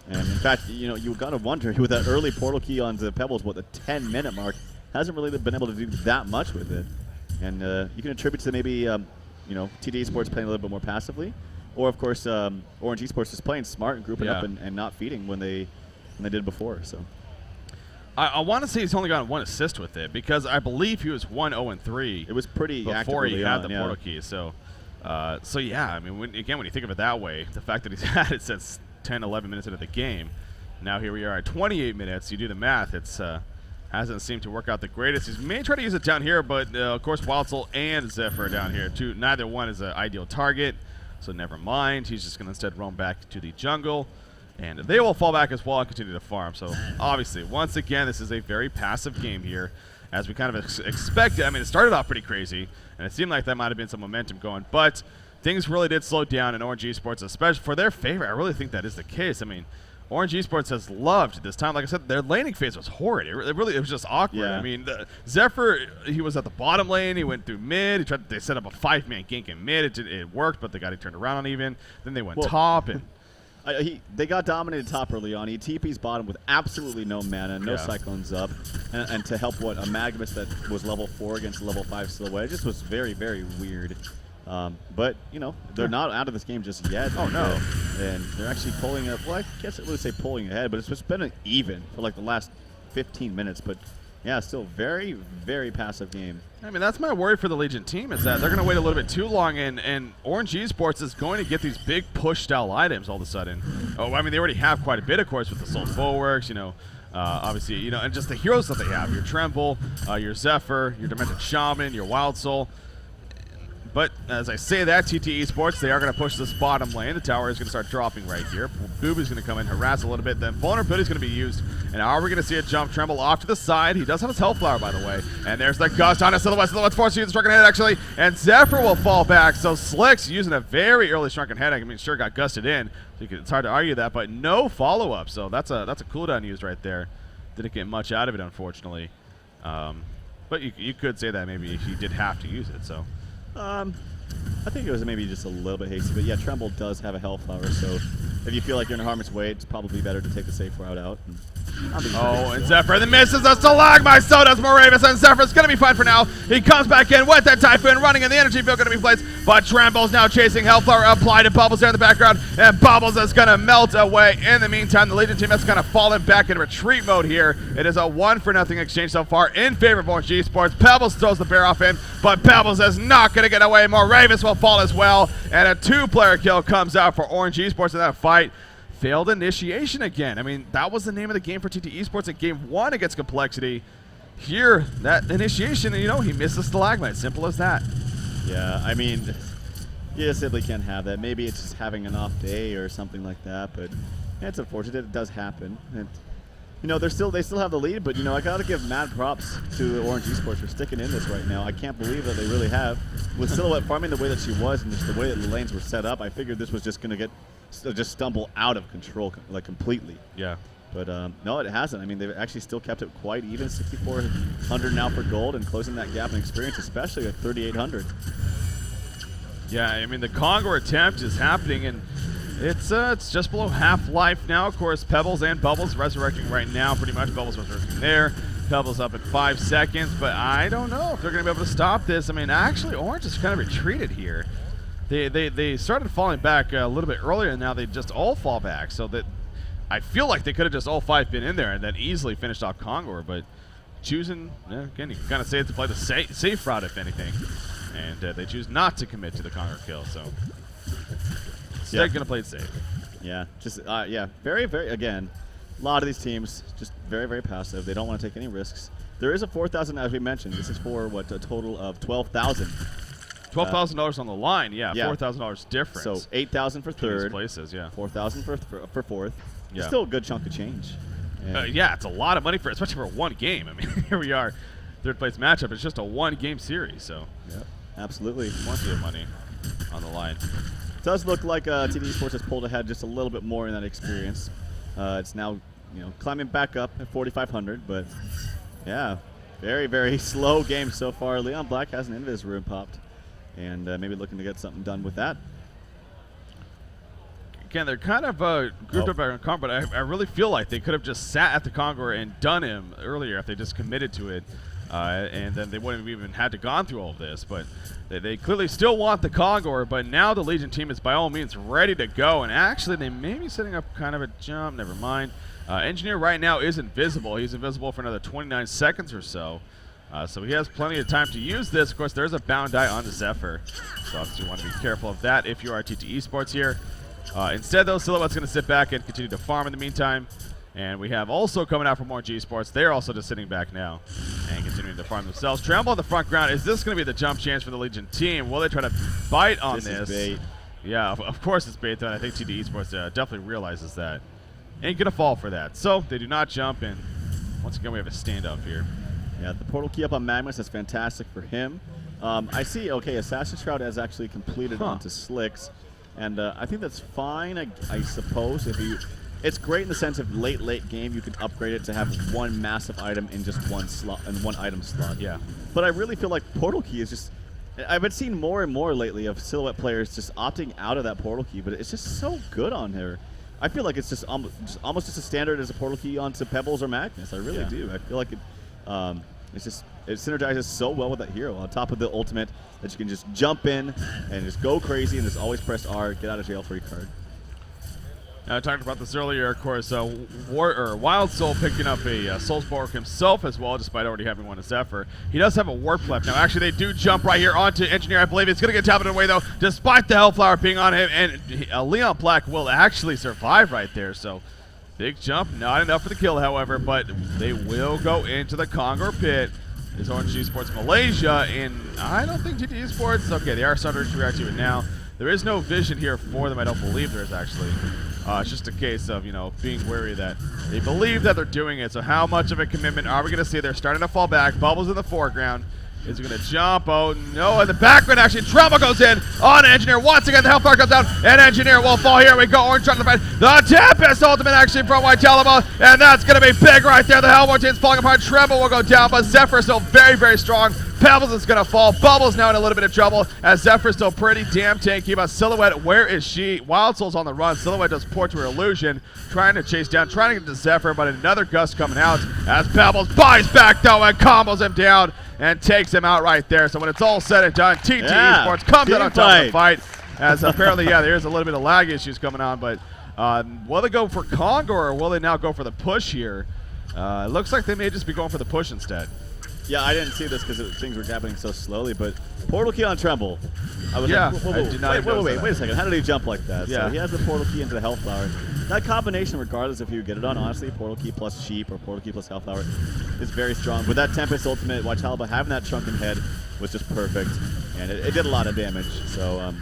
And in fact, you got to wonder with that early portal key on the Pebbles, the 10-minute mark, hasn't really been able to do that much with it. And you can attribute to maybe TTE Sports playing a little bit more passively, or of course Orange Esports just playing smart and grouping up and not feeding when they did before. So I want to say he's only gotten 1 assist with it because I believe he was 1-0-3. It was pretty before he had the yeah. portal key. So yeah, I mean, when you think of it that way, the fact that he's had it since 10, 11 minutes into the game, now here we are at 28 minutes. You do the math, it's hasn't seemed to work out the greatest. He may try to use it down here, but of course Wildsoul and Zephyr are down here too. Neither one is an ideal target, so never mind. He's just going to instead roam back to the jungle, and they will fall back as well and continue to farm. So obviously, once again, this is a very passive game here, as we kind of expected. I mean, it started off pretty crazy, and it seemed like that might have been some momentum going, but things really did slow down in Orange Esports, especially for their favor. I really think that is the case. I mean, Orange Esports has loved this time. Like I said, their laning phase was horrid. It was just awkward. Yeah. I mean, Zephyr, he was at the bottom lane. He went through mid. They set up a 5-man gank in mid. It worked, but they got it turned around uneven. Then they went top. And they got dominated top early on. He TP's bottom with absolutely no mana, no Cyclones up, and to help a Magnus that was level 4 against level 5 Silhouette. It just was very, very weird. But, they're not out of this game just yet. Oh, no. And they're actually pulling up. Well, I can't really say pulling ahead, but it's just been even for like the last 15 minutes. But, yeah, still very, very passive game. I mean, that's my worry for the Legion team, is that they're going to wait a little bit too long, and Orange Esports is going to get these big push-style items all of a sudden. Oh, I mean, they already have quite a bit, of course, with the Soul Bulwarks, obviously, and just the heroes that they have. Your Tremble, your Zephyr, your Demented Shaman, your Wild Soul. But as I say that, TTE Sports, they are going to push this bottom lane. The tower is going to start dropping right here. Boob is going to come in, harass a little bit. Then Vulnerability is going to be used. And are we going to see a jump Tremble off to the side? He does have his Hellflower, by the way. And there's the Gust on his Silhouette. Silhouette's forced to use the Shrunken Head, actually. And Zephyr will fall back. So Slick's using a very early Shrunken Head. I mean, sure got gusted in. So it's hard to argue that, but no follow-up. So that's a cooldown used right there. Didn't get much out of it, unfortunately. But you could say that maybe he did have to use it, so. I think it was maybe just a little bit hasty, but yeah, Tremble does have a Hellflower, so if you feel like you're in harm's way, it's probably better to take the safe route out. And Zephyr, the misses the Stalagmite, so does Moravis, and Zephyr's going to be fine for now. He comes back in with that Typhoon running, and the energy field going to be placed, but Tremble's now chasing Hellflower, applied to Bubbles there in the background, and Bubbles is going to melt away. In the meantime, the Legion team has kind of fallen back in retreat mode here. It is a 1-for-0 exchange so far in favor of Orange Esports. Pebbles throws the bear off him, but Pebbles is not going to get away. Moravis will fall as well, and a 2-player kill comes out for Orange Esports in that fight. Failed initiation again. I mean, that was the name of the game for TTE Sports in Game 1 against Complexity. Here, that initiation, he missed the Stalagmite. Simple as that. Yeah, I mean, you simply can't have that. Maybe it's just having an off day or something like that, but yeah, it's unfortunate. It does happen. And, they still have the lead, but, I got to give mad props to Orange Esports for sticking in this right now. I can't believe that they really have. With Silhouette farming the way that she was and just the way that the lanes were set up, I figured this was just going to just stumble out of control, like completely. Yeah. But no, it hasn't. I mean, they've actually still kept it quite even, 6,400 now for gold, and closing that gap in experience, especially at 3,800. Yeah, I mean, the Congo attempt is happening, and it's just below half-life now. Of course, Pebbles and Bubbles resurrecting right now, pretty much. Bubbles resurrecting there. Pebbles up at 5 seconds, but I don't know if they're going to be able to stop this. I mean, actually, Orange has kind of retreated here. They started falling back a little bit earlier, and now they just all fall back. So that I feel like they could have just all 5 been in there and then easily finished off Congo, but choosing, again, you can kind of say it to play the safe route, if anything. And they choose not to commit to the Congo kill, so they're going to play it safe. Yeah, just, very, very, again, a lot of these teams just very, very passive. They don't want to take any risks. There is a 4,000, as we mentioned. This is for, a total of 12,000. $12,000 on the line, yeah. $4,000 difference. So 8,000 for third. Places, yeah. 4,000 for fourth. Yeah. It's still a good chunk of change. Yeah, it's a lot of money especially for one game. I mean, here we are, third place matchup. It's just a 1-game series, so. Yeah, absolutely. Plenty of money on the line. does look like TD Esports has pulled ahead just a little bit more in that experience. It's now climbing back up at 4,500, but yeah, very, very slow game so far. Leon Black has an invis room popped, and maybe looking to get something done with that. Again, they're kind of grouped up on Conqueror, but I really feel like they could have just sat at the Conqueror and done him earlier if they just committed to it. And then they wouldn't have even had to gone through all of this. But they clearly still want the Conqueror, but now the Legion team is by all means ready to go. And actually, they may be setting up kind of a jump. Never mind. Engineer right now is invisible. He's invisible for another 29 seconds or so. So he has plenty of time to use this. Of course, there's a bound die on the Zephyr. So obviously you want to be careful of that if you are TTE Esports here. Instead, though, Silhouette's going to sit back and continue to farm in the meantime. And we have also coming out from ORGE Esports. They're also just sitting back now and continuing to farm themselves. Tremble on the front ground. Is this going to be the jump chance for the Legion team? Will they try to bite on this? This is bait. Yeah, of course it's bait, though. And I think TD Esports definitely realizes that. Ain't going to fall for that. So they do not jump, and once again we have a standoff here. Yeah, the portal key up on Magnus is fantastic for him. I see, okay, Assassin's Shroud has actually completed onto Slicks, and I think that's fine, I suppose. It's great in the sense of late game you can upgrade it to have one massive item in just one slot and one item slot. Yeah. But I really feel like portal key is just, I've been seeing more and more lately of Silhouette players just opting out of that portal key, but it's just so good on here. I feel like it's just almost just a standard as a portal key onto Pebbles or Magnus. I really do. I feel like it synergizes so well with that hero. On top of the ultimate that you can just jump in and just go crazy and just always press R, get out of jail free card. I talked about this earlier, of course. Wild Soul picking up a Soulsborne himself as well, despite already having one as Zephyr. He does have a warp left. Now, actually, they do jump right here onto Engineer. I believe it's going to get tapped away, though, despite the Hellflower being on him. And Leon Black will actually survive right there. So, big jump. Not enough for the kill, however, but they will go into the Conqueror pit. It's ORGE Esports Malaysia, and I don't think TTE Esports. Okay, they are starting to react to it now. There is no vision here for them. I don't believe there is, actually. It's just a case of, being wary that they believe that they're doing it. So how much of a commitment are we going to see? They're starting to fall back. Bubbles in the foreground. Is he going to jump? Oh, no. In the background, actually, Tremble goes in on Engineer. Once again, the Hellfire comes down, and Engineer will fall. Here we go. Orange trying to fight. The TteS ultimate actually from White Talaba, and that's going to be big right there. The Hellboy team's falling apart. Tremble will go down, but Zephyr still very, very strong. Pebbles is going to fall. Bubbles now in a little bit of trouble as Zephyr's still pretty damn tanky. But Silhouette, where is she? Wild Soul's on the run. Silhouette does port to her illusion, trying to chase down, trying to get to Zephyr, but another gust coming out as Pebbles buys back though and combos him down and takes him out right there. So when it's all said and done, TTE Esports comes out on top of the fight as apparently, there's a little bit of lag issues coming on, but will they go for Conqueror or will they now go for the push here? It looks like they may just be going for the push instead. Yeah, I didn't see this because things were happening so slowly, but portal key on Tremble. I was I like, did not wait a second. How did he jump like that? Yeah. So he has the portal key into the Hellflower. That combination, regardless if you get it on, honestly, portal key plus Sheep or portal key plus Hellflower is very strong. With that Tempest ultimate, White Talaba having that shrunken head was just perfect, and it did a lot of damage. So,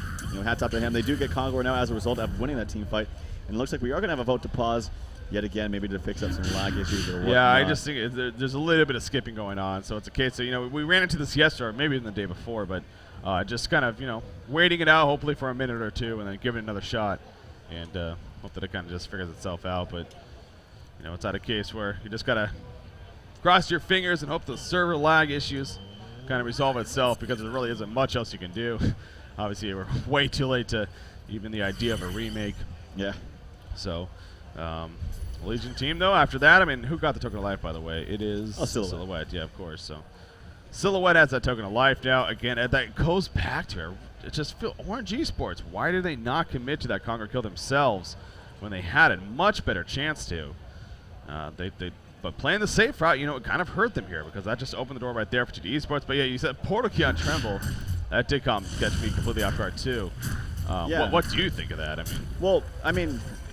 hats off to him. They do get Conqueror now as a result of winning that team fight, and it looks like we are going to have a vote to pause yet again, maybe to fix up some lag issues or whatnot. Yeah, I just think there's a little bit of skipping going on. So it's a case of, we ran into this yesterday, or maybe even the day before, but just kind of, waiting it out hopefully for a minute or two and then give it another shot and hope that it kind of just figures itself out. But, it's not a case where you just got to cross your fingers and hope the server lag issues kind of resolve itself because there really isn't much else you can do. Obviously, we're way too late to even the idea of a remake. Yeah. So, Legion team, though, after that, who got the token of life, by the way? It is Silhouette. Yeah, of course. So Silhouette has that token of life now. Again, and that goes back to her. It just feels ORGE Esports. Why did they not commit to that Conqueror kill themselves when they had a much better chance to? But playing the safe route, it kind of hurt them here because that just opened the door right there for TTE Esports. But yeah, you said portal key on Tremble. That did catch me completely off guard too. What do you think of that?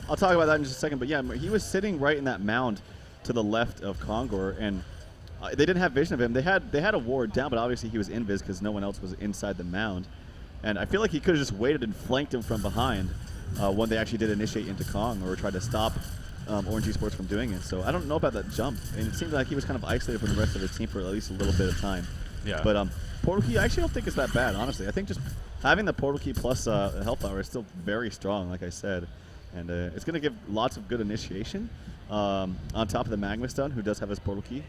I'll talk about that in just a second, but yeah, he was sitting right in that mound to the left of Conqueror, and they didn't have vision of him. They had a ward down, but obviously he was invis because no one else was inside the mound. And I feel like he could have just waited and flanked him from behind when they actually did initiate into Kong or tried to stop ORGE Esports from doing it. So I don't know about that jump, and it seems like he was kind of isolated from the rest of his team for at least a little bit of time. Yeah. But portal key, I actually don't think it's that bad, honestly. I think just having the portal key plus health power is still very strong, like I said. And it's going to give lots of good initiation on top of the Magma Stun, who does have his portal key,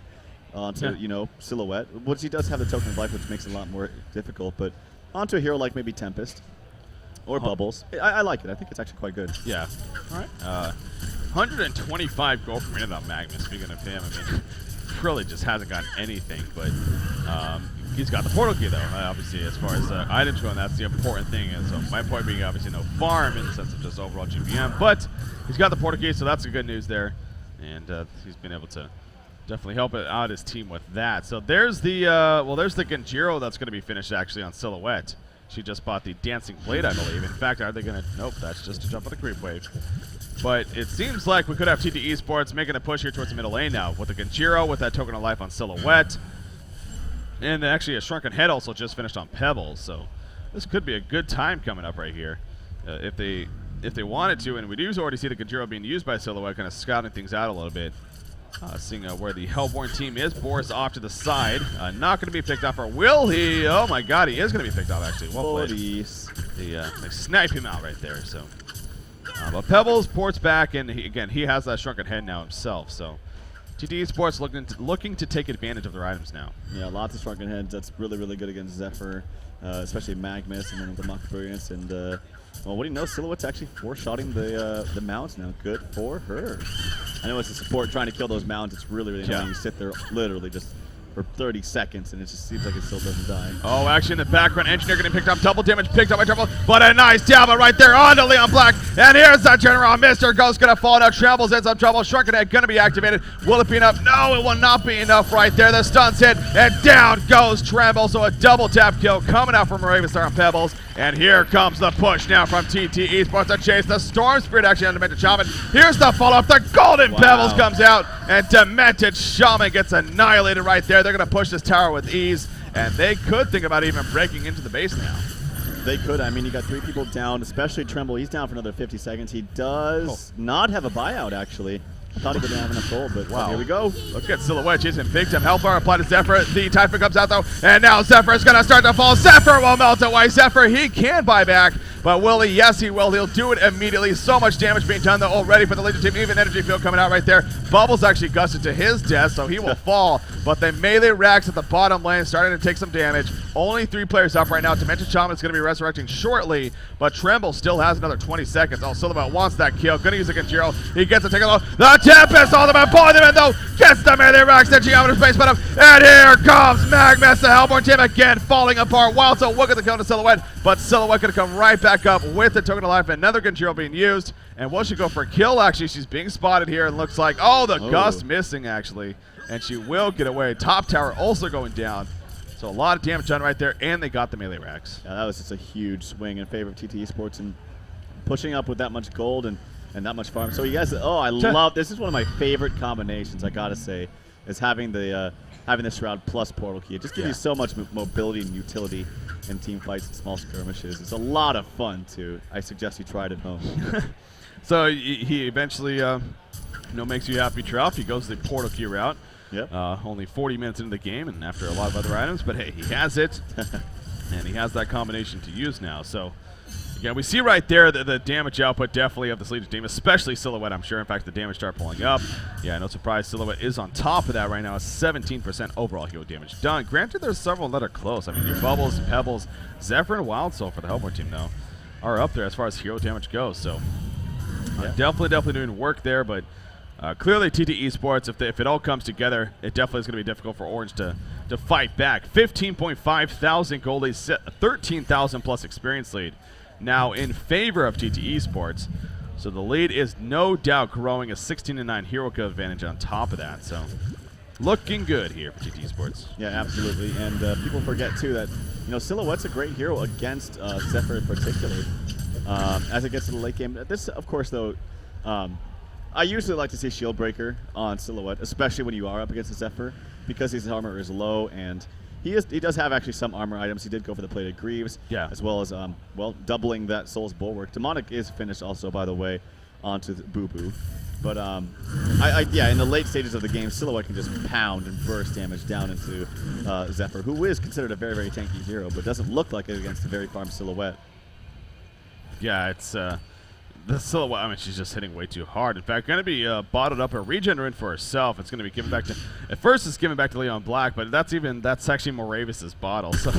onto, you know, Silhouette, which he does have the Token of Life, which makes it a lot more difficult. But onto a hero like maybe Tempest or Bubbles. I like it. I think it's actually quite good. Yeah. All right. 125 gold from Internet Magnus. Speaking of him, I mean, really just hasn't gotten anything, but he's got the portal key, though. Obviously, as far as items go, that's the important thing. And so my point being, obviously, no farm in the sense of just overall GPM, but he's got the portal key, so that's the good news there. And he's been able to definitely help out his team with that. So there's the there's the Genjiro that's going to be finished actually on Silhouette. She just bought the Dancing Blade, I believe. In fact, are they going to? Nope, that's just to jump on the creep wave. But it seems like we could have TT Esports making a push here towards the middle lane now with the Genjiro, with that Token of Life on Silhouette. And actually a Shrunken Head also just finished on Pebbles. So this could be a good time coming up right here. If they wanted to, and we do already see the Genjiro being used by Silhouette, kind of scouting things out a little bit. Seeing where the Hellborn team is. Boris off to the side. Not going to be picked off, or will he? Oh my god, he is going to be picked off actually. Well played. They snipe him out right there. So, but Pebbles ports back, and he has that Shrunken Head now himself. So TT Esports looking to take advantage of their items now. Yeah, lots of Shrunken Heads. That's really, really good against Zephyr, especially Magnus, and then the Mock Brilliance. And well, what do you know? Silhouette's actually four-shotting the mounts now. Good for her. I know it's a support trying to kill those mounts. It's really, really annoying. You sit there literally just for 30 seconds, and it just seems like it still doesn't die. Oh, actually in the background, Engineer getting picked up. Double damage picked up by Tremble, but a nice Diablo right there onto Leon Black. And here's the General. Mr. Ghost going to fall down. Trembles in some trouble. Shrunken Head going to be activated. Will it be enough? No, it will not be enough right there. The stun's hit, and down goes Tremble. So a double tap kill coming out from Ravenstar on Pebbles. And here comes the push now from TT Esports to chase the Storm Spirit actually on Demented Shaman. Here's the follow-up. The Golden Pebbles comes out, and Demented Shaman gets annihilated right there. They're going to push this tower with ease, and they could think about even breaking into the base now. They could. I mean, you got 3 people down, especially Tremble. He's down for another 50 seconds. He does not have a buyout, actually. I thought he would have enough gold, but wow. Here we go. Look at Silhouette chasing big time. Hellfire applied to Zephyr. The Typhon comes out, though, and now Zephyr is going to start to fall. Zephyr will melt away. Zephyr, he can buy back, but will he? Yes, he will. He'll do it immediately. So much damage being done, though, already for the Legion team. Even Energy Field coming out right there. Bubbles actually gusted to his death, so he will fall, but the melee racks at the bottom lane starting to take some damage. Only 3 players up right now. Demented Shaman is going to be resurrecting shortly, but Tremble still has another 20 seconds. Oh, Silhouette wants that kill. Going to use it against Genjiro. He gets to take a look. The Tempest, all the man pulling them in, though. Gets the melee racks. The Geometer space put him. And here comes Magnus, the Hellborn team again, falling apart. Wild to look at the kill to Silhouette, but Silhouette going to come right back up with the Token of Life. Another Genjiro being used. And will she go for a kill? Actually, she's being spotted here, and looks like, the Gust missing, actually. And she will get away. Top tower also going down. So a lot of damage done right there, and they got the melee racks. Yeah, that was just a huge swing in favor of TT Esports, and pushing up with that much gold and that much farm. So you guys, I love this. Is one of my favorite combinations, I gotta say, is having the Shroud plus Portal Key. It just gives you so much mobility and utility in team fights and small skirmishes. It's a lot of fun too. I suggest you try it at home. So he eventually, makes you happy, Trout. He goes the Portal Key route. Yep. Only 40 minutes into the game, and after a lot of other items, but hey, he has it, and he has that combination to use now. So, again, we see right there the damage output definitely of this Legion team, especially Silhouette, I'm sure. In fact, the damage start pulling up. Yeah, no surprise, Silhouette is on top of that right now. 17% overall hero damage done. Granted, there's several that are close. I mean, your Bubbles, Pebbles, Zephyr, and Wild Soul for the Hellborn team, though, are up there as far as hero damage goes. So, definitely doing work there, but clearly, TT Esports, if it all comes together, it definitely is going to be difficult for Orange to fight back. 15.5 thousand gold lead, 13,000 plus experience lead now in favor of TT Esports. So the lead is no doubt growing, a 16-9 hero kill advantage on top of that. So looking good here for TT Esports. Yeah, absolutely. And people forget, too, that Silhouette's a great hero against Zephyr in particular. As it gets to the late game. This, of course, though, I usually like to see Shield Breaker on Silhouette, especially when you are up against the Zephyr, because his armor is low, and he does have actually some armor items. He did go for the Plated Greaves, as well as doubling that Soul's Bulwark. Demonic is finished also, by the way, onto Boo Boo. But yeah, in the late stages of the game, Silhouette can just pound and burst damage down into Zephyr, who is considered a very, very tanky hero, but doesn't look like it against the very farm Silhouette. Yeah, it's the Silhouette. I mean, she's just hitting way too hard. In fact, going to be bottled up a regenerate for herself. It's going to be given back to. At first, it's given back to Leon Black, but that's actually Moravis's bottle. So,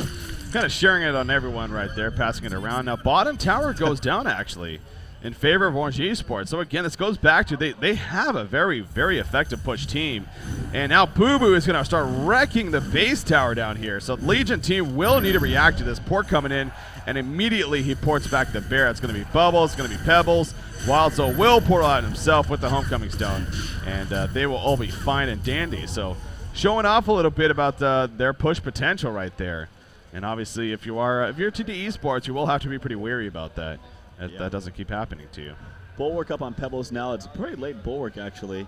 kind of sharing it on everyone right there, passing it around. Now, bottom tower goes down actually in favor of ORGE Esports. So again, this goes back to they have a very, very effective push team. And now Boo Boo is going to start wrecking the base tower down here. So Legion team will need to react to this port coming in, and immediately he ports back the bear. It's going to be Bubbles, it's going to be Pebbles. Wild Soul will portal out himself with the Homecoming Stone, and they will all be fine and dandy. So showing off a little bit about their push potential right there. And obviously, if you're TteS Esports, you will have to be pretty wary about that. That doesn't keep happening to you. Bulwark up on Pebbles now. It's a pretty late Bulwark, actually,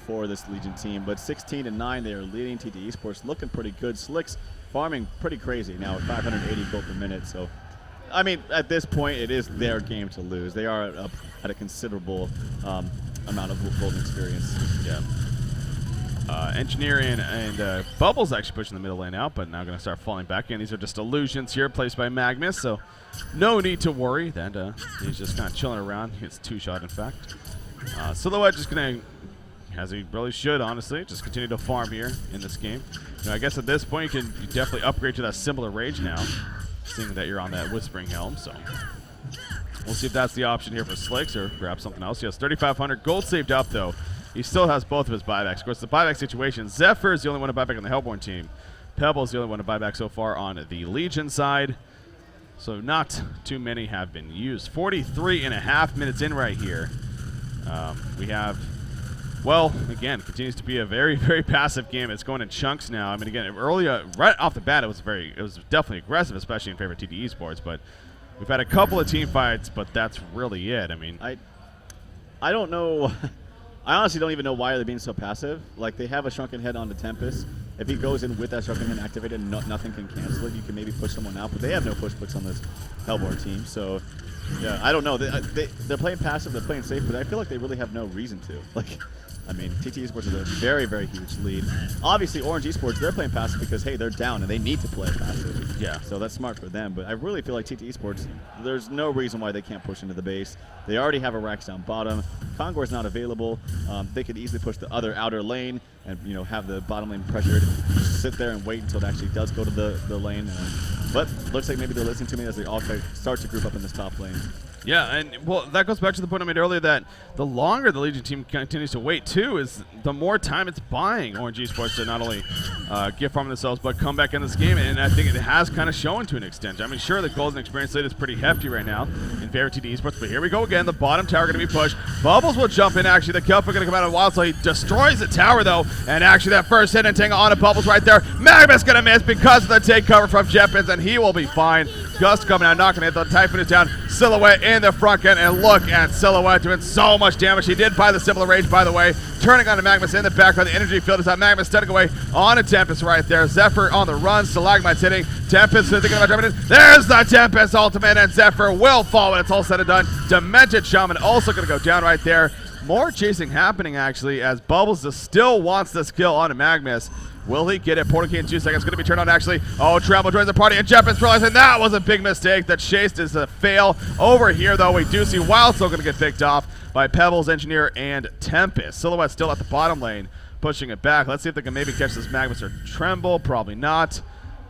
for this Legion team. But 16-9, they are leading. TteS Esports looking pretty good. Slick's farming pretty crazy now at 580 gold per minute. So, I mean, at this point, it is their game to lose. They are up at a considerable amount of golden experience. Yeah. Engineer and Bubbles actually pushing the middle lane out, but now going to start falling back in. These are just illusions here placed by Magnus, so no need to worry. That he's just kind of chilling around. Hits 2-shot, in fact. Silhouette just going to, as he really should, honestly, just continue to farm here in this game. You know, I guess at this point you definitely upgrade to that similar rage now, seeing that you're on that Whispering Helm. So we'll see if that's the option here for Slicks or grab something else. He has 3,500 gold saved up, though. He still has both of his buybacks. Of course, the buyback situation, Zephyr is the only one to buy back on the Hellborn team. Pebble is the only one to buy back so far on the Legion side. So not too many have been used. 43.5 minutes in right here. We have, well, again, continues to be a very, very passive game. It's going in chunks now. I mean, again, earlier, right off the bat, it was definitely aggressive, especially in favor of TteS Esports. But we've had a couple of team fights, but that's really it. I mean, I don't know. I honestly don't even know why they're being so passive. Like, they have a Shrunken Head on the TteS. If he goes in with that Shrunken Head activated, nothing can cancel it. You can maybe push someone out, but they have no push puts on this Hellborn team. So, yeah, I don't know. They're playing passive, they're playing safe, but I feel like they really have no reason to. Like, I mean, TteS Esports is a very, very huge lead. Obviously, ORGE Esports, they're playing passive because, hey, they're down and they need to play passive. Yeah. So that's smart for them. But I really feel like TteS Esports, there's no reason why they can't push into the base. They already have a Rax down bottom. Kongor's not available. They could easily push the other outer lane and, you know, have the bottom lane pressured. Sit there and wait until it actually does go to the lane. But looks like maybe they're listening to me as they all start to group up in this top lane. Yeah, and well, that goes back to the point I made earlier that the longer the Legion team continues to wait, too, is the more time it's buying ORGE Esports to not only get farming themselves, but come back in this game. And I think it has kind of shown to an extent. I mean, sure, the golden experience lead is pretty hefty right now in favor of TteS Esports, but here we go again. The bottom tower going to be pushed. Bubbles will jump in, actually. The Kelp are going to come out of Wild, so he destroys the tower, though. And actually, that first hit and tangle on Bubbles right there. Magnus going to miss because of the take cover from Jeppins, and he will be fine. Gust coming out, not going to hit. The Typhoon is down. Silhouette in the front end, and look at Silhouette doing so much damage. He did buy the similar rage, by the way. Turning on to Magnus in the background. The energy field is out. Magnus stunning away on a Tempest right there. Zephyr on the run. Stalagmite's hitting. Tempest thinking about jumping in. There's the Tempest ultimate, and Zephyr will fall when it's all said and done. Demented Shaman also going to go down right there. More chasing happening, actually, as Bubbles still wants this kill on Magnus. Will he get it? Portal key in 2 seconds. Going to be turned on, actually. Oh, Tremble joins the party, and Jeppins realizing that was a big mistake. The chase is a fail. Over here, though, we do see Wild still going to get picked off by Pebbles, Engineer, and Tempest. Silhouette still at the bottom lane, pushing it back. Let's see if they can maybe catch this Magnus or Tremble. Probably not.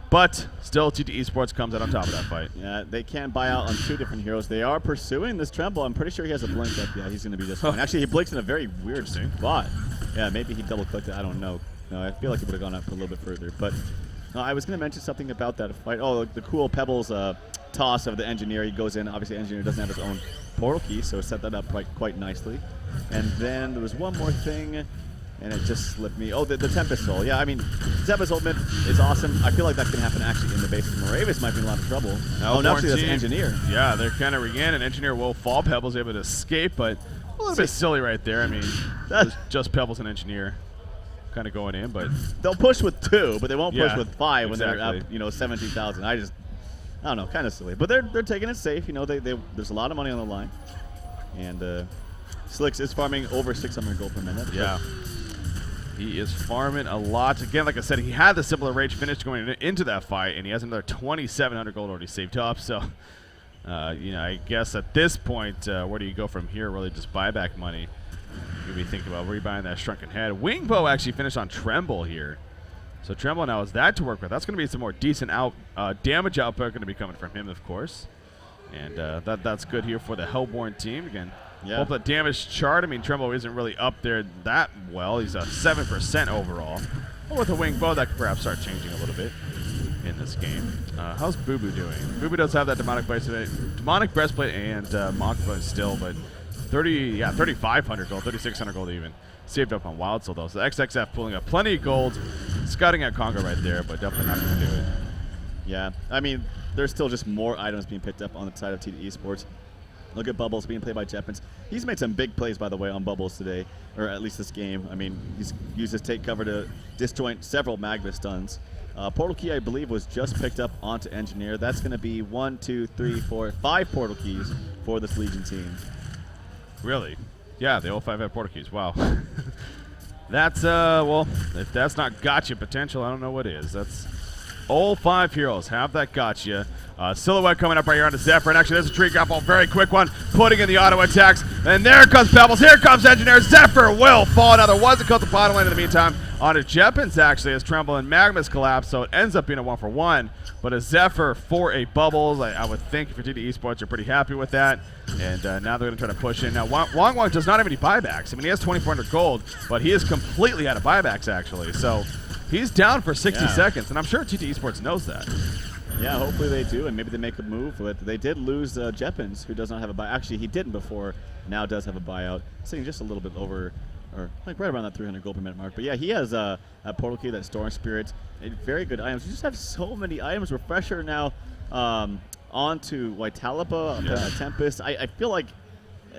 But still, TteS Esports comes out on top of that fight. Yeah, they can buy out on 2 different heroes. They are pursuing this Tremble. I'm pretty sure he has a blink up. Yeah, he's going to be just fine. Actually, he blinks in a very weird spot. Yeah, maybe he double-clicked it. I don't know. No, I feel like he would have gone up a little bit further. But I was going to mention something about that fight. Oh, the cool Pebbles toss of the Engineer. He goes in. Obviously, Engineer doesn't have his own portal key, so set that up quite nicely. And then there was one more thing, and it just slipped me. Oh, the Tempest Soul. Yeah, I mean, Tempest ultimate is awesome. I feel like that's going to happen actually in the base. Moravis might be in a lot of trouble. Oh, no, actually, that's Engineer. Yeah, they're kind of regaining. Engineer will fall. Pebbles able to escape, but a little bit silly right there. I mean, just Pebbles and Engineer kind of going in, but they'll push with 2, but they won't push with 5 when they're up, 17,000. I don't know, kind of silly, but they're taking it safe. There's a lot of money on the line, and Slicks is farming over 600 gold per minute. Yeah. He is farming a lot. Again, like I said, he had the Similar Rage finish going into that fight, and he has another 2,700 gold already saved up. So, you know, I guess at this point, where do you go from here? Really just buyback money. You be thinking about rebuying that Shrunken Head. Wingbow actually finished on Tremble here. So Tremble now is that to work with. That's going to be some more decent damage output going to be coming from him, of course. And that's good here for the Hellborn team. Again, hope the damage chart. I mean, Tremble isn't really up there that well. He's a 7% overall. But with a Wingbow, that could perhaps start changing a little bit in this game. How's Boo Boo doing? Boo Boo does have that Demonic Breastplate and Mach Bone still, but 3,500 gold, 3,600 gold even. Saved up on Wild Soul, though. So XXF pulling up plenty of gold. Scouting at Conga right there, but definitely not going to do it. Yeah, I mean, there's still just more items being picked up on the side of TteS Esports. Look at Bubbles being played by Jeppins. He's made some big plays, by the way, on Bubbles today, or at least this game. I mean, he's used his take cover to disjoint several Magma stuns. Portal Key, I believe, was just picked up onto Engineer. That's going to be 1, 2, 3, 4, 5 Portal Keys for this Legion team. Really? Yeah, they all 5 have Portal Keys. Wow. That's, well, if that's not gotcha potential, I don't know what is. That's all 5 heroes have that gotcha. Silhouette coming up right here onto Zephyr, and actually there's a tree grapple, very quick one, putting in the auto attacks, and there comes Pebbles, here comes Engineer, Zephyr will fall. Now there was a cut to bottom lane in the meantime onto Jeppins actually as Tremble and Magma's collapse, so it ends up being a 1-for-1, but a Zephyr for a Bubbles. I would think for TteS Esports, you're pretty happy with that, and now they're going to try to push in. Now Wong Wong does not have any buybacks. I mean, he has 2,400 gold, but he is completely out of buybacks actually, so he's down for 60 seconds, and I'm sure TteS Esports knows that. Yeah, hopefully they do, and maybe they make a move. But they did lose Jeppins, who does not have a buy. Actually, he didn't before. Now does have a buyout, sitting just a little bit over, or like right around that 300 gold per minute mark. But yeah, he has a Portal Key, that Storm Spirit, very good items. We just have so many items. Refresher now onto Waitalapa, Tempest. I feel like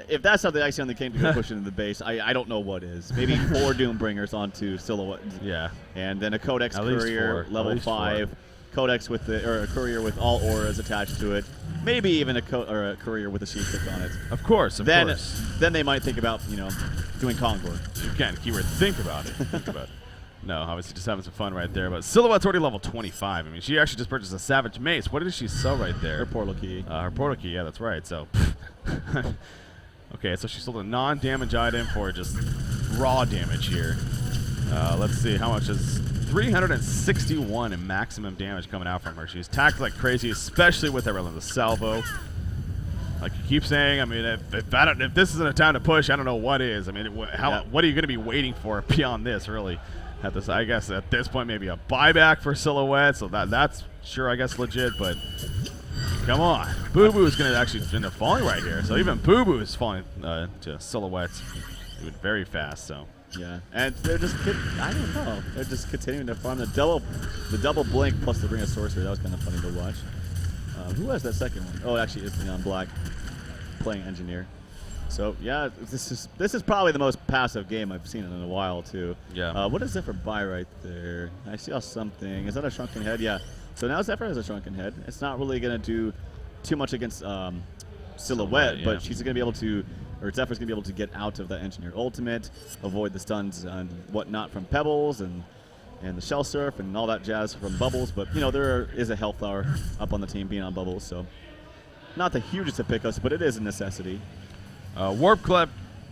if that's not the icing on the cake to go push into the base, I don't know what is. Maybe 4 Doombringers onto Silhouette. Yeah. And then a Codex Courier, level 5. Codex with a courier with all auras attached to it, maybe even a courier with a sheet pick on it. Of course, Then they might think about doing Kongor. Again, keyword think about it. Think about it. No, obviously just having some fun right there. But Silhouette's already level 25. I mean, she actually just purchased a Savage Mace. What did she sell right there? Her Portal Key. Her Portal Key. Yeah, that's right. So, okay, so she sold a non-damage item for just raw damage here. Let's see how much is. 361 in maximum damage coming out from her. She's tacked like crazy, especially with that relentless salvo. Like you keep saying, I mean, if this isn't a time to push, I don't know what is. I mean, what are you going to be waiting for beyond this, really? At this, I guess at this point, maybe a buyback for Silhouette. So that's sure, I guess, legit. But come on, Boo Boo is going to actually end up falling right here. So even Boo Boo is falling to Silhouette, even very fast. So. Yeah, and they're just I don't know. They're just continuing to farm the double blink plus the Ring of Sorcery. That was kind of funny to watch. Who has that second one? Oh, actually, it's Neon Black playing Engineer. So yeah, this is probably the most passive game I've seen in a while too. Yeah. What is Zephyr buy right there? I saw something. Is that a Shrunken Head? Yeah. So now Zephyr has a Shrunken Head. It's not really gonna do too much against Silhouette, but she's gonna be able to. Or Zephyr's going to be able to get out of that Engineer ultimate, avoid the stuns and whatnot from Pebbles and the Shell Surf and all that jazz from Bubbles. But, there is a Hellflower up on the team being on Bubbles. So not the hugest of pickups, but it is a necessity. Warp Clip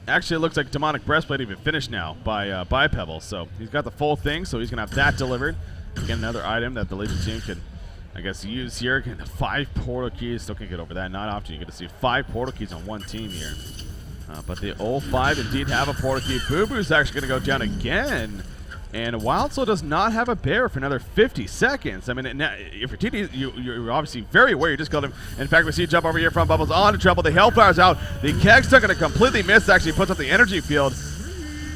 actually looks like Demonic Breastplate even finished now by Pebbles. So he's got the full thing, so he's going to have that delivered. Again, another item that the Legion team can, I guess, use here. Again, the 5 Portal Keys. Still can't get over that. Not often you get to see 5 Portal Keys on one team here. But the old 5 indeed have a Portal Key. Boo Boo's actually going to go down again. And Wild Soul does not have a bear for another 50 seconds. I mean, if you're TteS, you're obviously very aware. You just killed him. In fact, we see a jump over here from Bubbles onto Trouble. The Hellfire's out. The Keg's still going to completely miss. Actually puts up the energy field.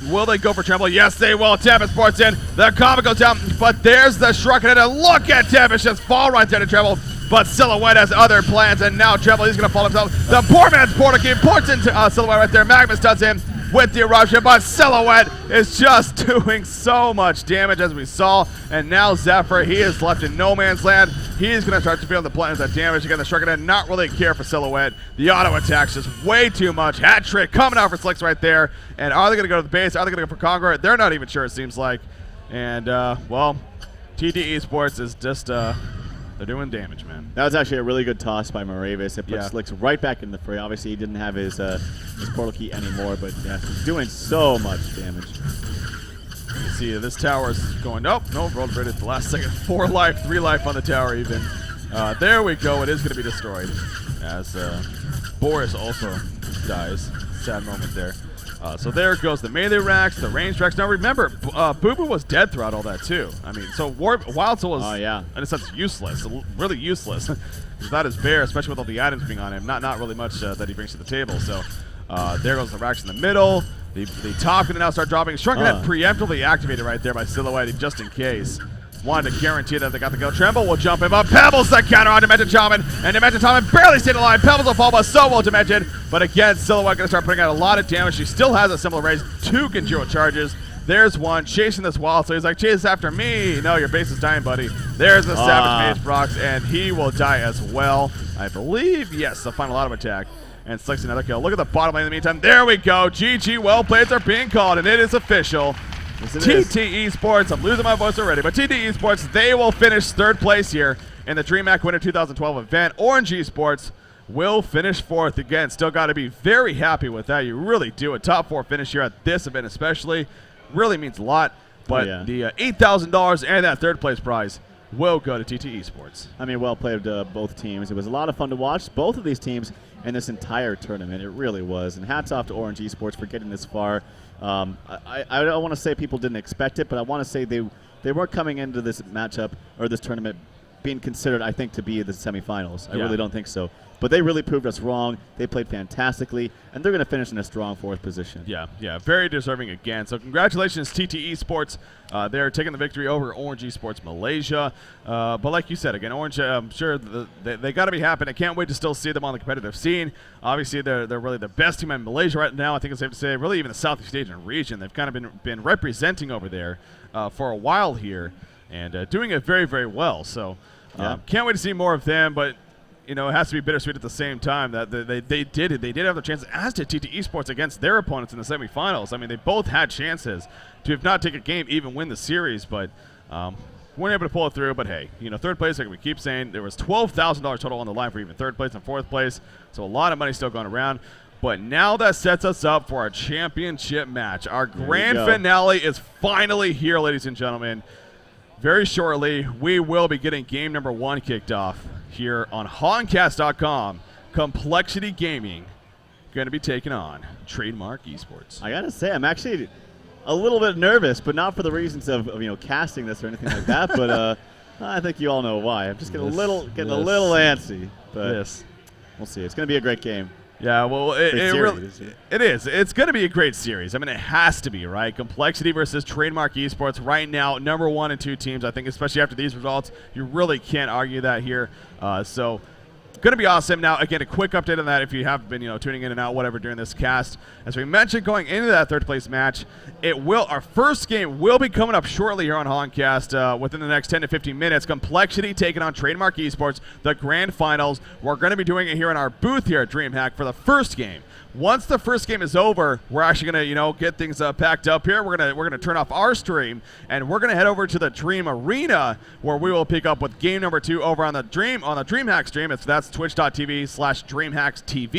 Will they go for Tremble? Yes, they will. Tempest ports in. The Comet goes down. But there's the Shrunken Head. And look at Tempest just fall right there to Tremble. But Silhouette has other plans, and now Tremble, he's going to fall himself. The poor man's Portal Key ports into Silhouette right there. Magnus does him with the eruption, but Silhouette is just doing so much damage as we saw. And now Zephyr, he is left in no man's land. He's going to start to feel the plans that damage. Again, the Shark going to not really care for Silhouette. The auto attack's just way too much. Hat trick coming out for Slicks right there. And are they going to go to the base? Are they going to go for Conqueror? They're not even sure, it seems like. And, well, TteS Esports is just, they're doing damage, man. That was actually a really good toss by Moravis. It put Yeah. Slicks right back in the fray. Obviously, he didn't have his portal key anymore, but yeah, he's doing so much damage. You see, this tower is going, nope, no, rolled rid at the last second. 4 life, 3 life on the tower even. There we go. It is going to be destroyed as Boris also dies. Sad moment there. So there goes the melee racks, the range racks. Now remember, Boo Boo was dead throughout all that too. I mean, so Wild Soul was, in a sense, useless, really useless. Without his bear, especially with all the items being on him, not really much that he brings to the table. So there goes the racks in the middle. The top going to now start dropping. Shrunken Head preemptively activated right there by Silhouette, just in case. Wanted to guarantee that they got the kill. Tremble will jump him up. Pebbles the counter on Dimension Shaman. And Dimension Shaman barely stayed alive. Pebbles will fall, but so will Dimension. But again, Silhouette going to start putting out a lot of damage. She still has a similar raise. 2 Genjiro charges. There's one chasing this wall. So he's like, chase after me. No, your base is dying, buddy. There's the Savage Mage Brox, and he will die as well. I believe, yes, the final auto attack. And Slicks another kill. Look at the bottom lane in the meantime. There we go. GG, well played are being called, and it is official. TteS Esports, I'm losing my voice already, but TteS Esports, they will finish 3rd place here in the DreamHack Winter 2012 event. ORGE Esports will finish 4th. Again, still got to be very happy with that. You really do. A top 4 finish here at this event especially really means a lot. But the $8,000 and that 3rd place prize will go to TteS Esports. I mean, well played both teams. It was a lot of fun to watch both of these teams in this entire tournament. It really was. And hats off to ORGE Esports for getting this far. I don't want to say people didn't expect it, but I want to say they weren't coming into this matchup or this tournament being considered, I think, to be the semifinals. I really don't think so. But they really proved us wrong. They played fantastically, and they're going to finish in a strong 4th position. Yeah, very deserving again. So congratulations, TteS Esports. They're taking the victory over ORGE Esports Malaysia. But like you said, again, ORGE, I'm sure they got to be happy. I can't wait to still see them on the competitive scene. Obviously, they're really the best team in Malaysia right now. I think it's safe to say, really even the Southeast Asian region. They've kind of been representing over there for a while here and doing it very, very well. So can't wait to see more of them, but you know, it has to be bittersweet at the same time that they did it. They did have the chance, as did TteS Esports against their opponents in the semifinals. I mean, they both had chances to, if not take a game, even win the series, but weren't able to pull it through. But hey, you know, 3rd place, like we keep saying, there was $12,000 total on the line for even 3rd place and 4th place, so a lot of money still going around. But now that sets us up for our championship match. Our grand finale is finally here, ladies and gentlemen. Very shortly, we will be getting game number 1 kicked off here on Honcast.com. Complexity Gaming going to be taking on Trademark Esports. I got to say, I'm actually a little bit nervous, but not for the reasons of casting this or anything like that, but I think you all know why. I'm just getting a little antsy, but we'll see. It's going to be a great game. Yeah, well, it is. It's going to be a great series. I mean, it has to be, right? Complexity versus Trademark Esports right now, number 1 and 2 teams. I think especially after these results, you really can't argue that here. So going to be awesome. Now, again, a quick update on that if you have been, tuning in and out, whatever, during this cast. As we mentioned, going into that 3rd place match, our first game will be coming up shortly here on Honcast within the next 10 to 15 minutes. Complexity taking on Trademark Esports, the grand finals. We're going to be doing it here in our booth here at DreamHack for the first game. Once the first game is over, we're actually going to, get things packed up here. We're going to turn off our stream, and we're going to head over to the Dream Arena, where we will pick up with game number 2 over on the DreamHack stream. That's twitch.tv/DreamHacksTV.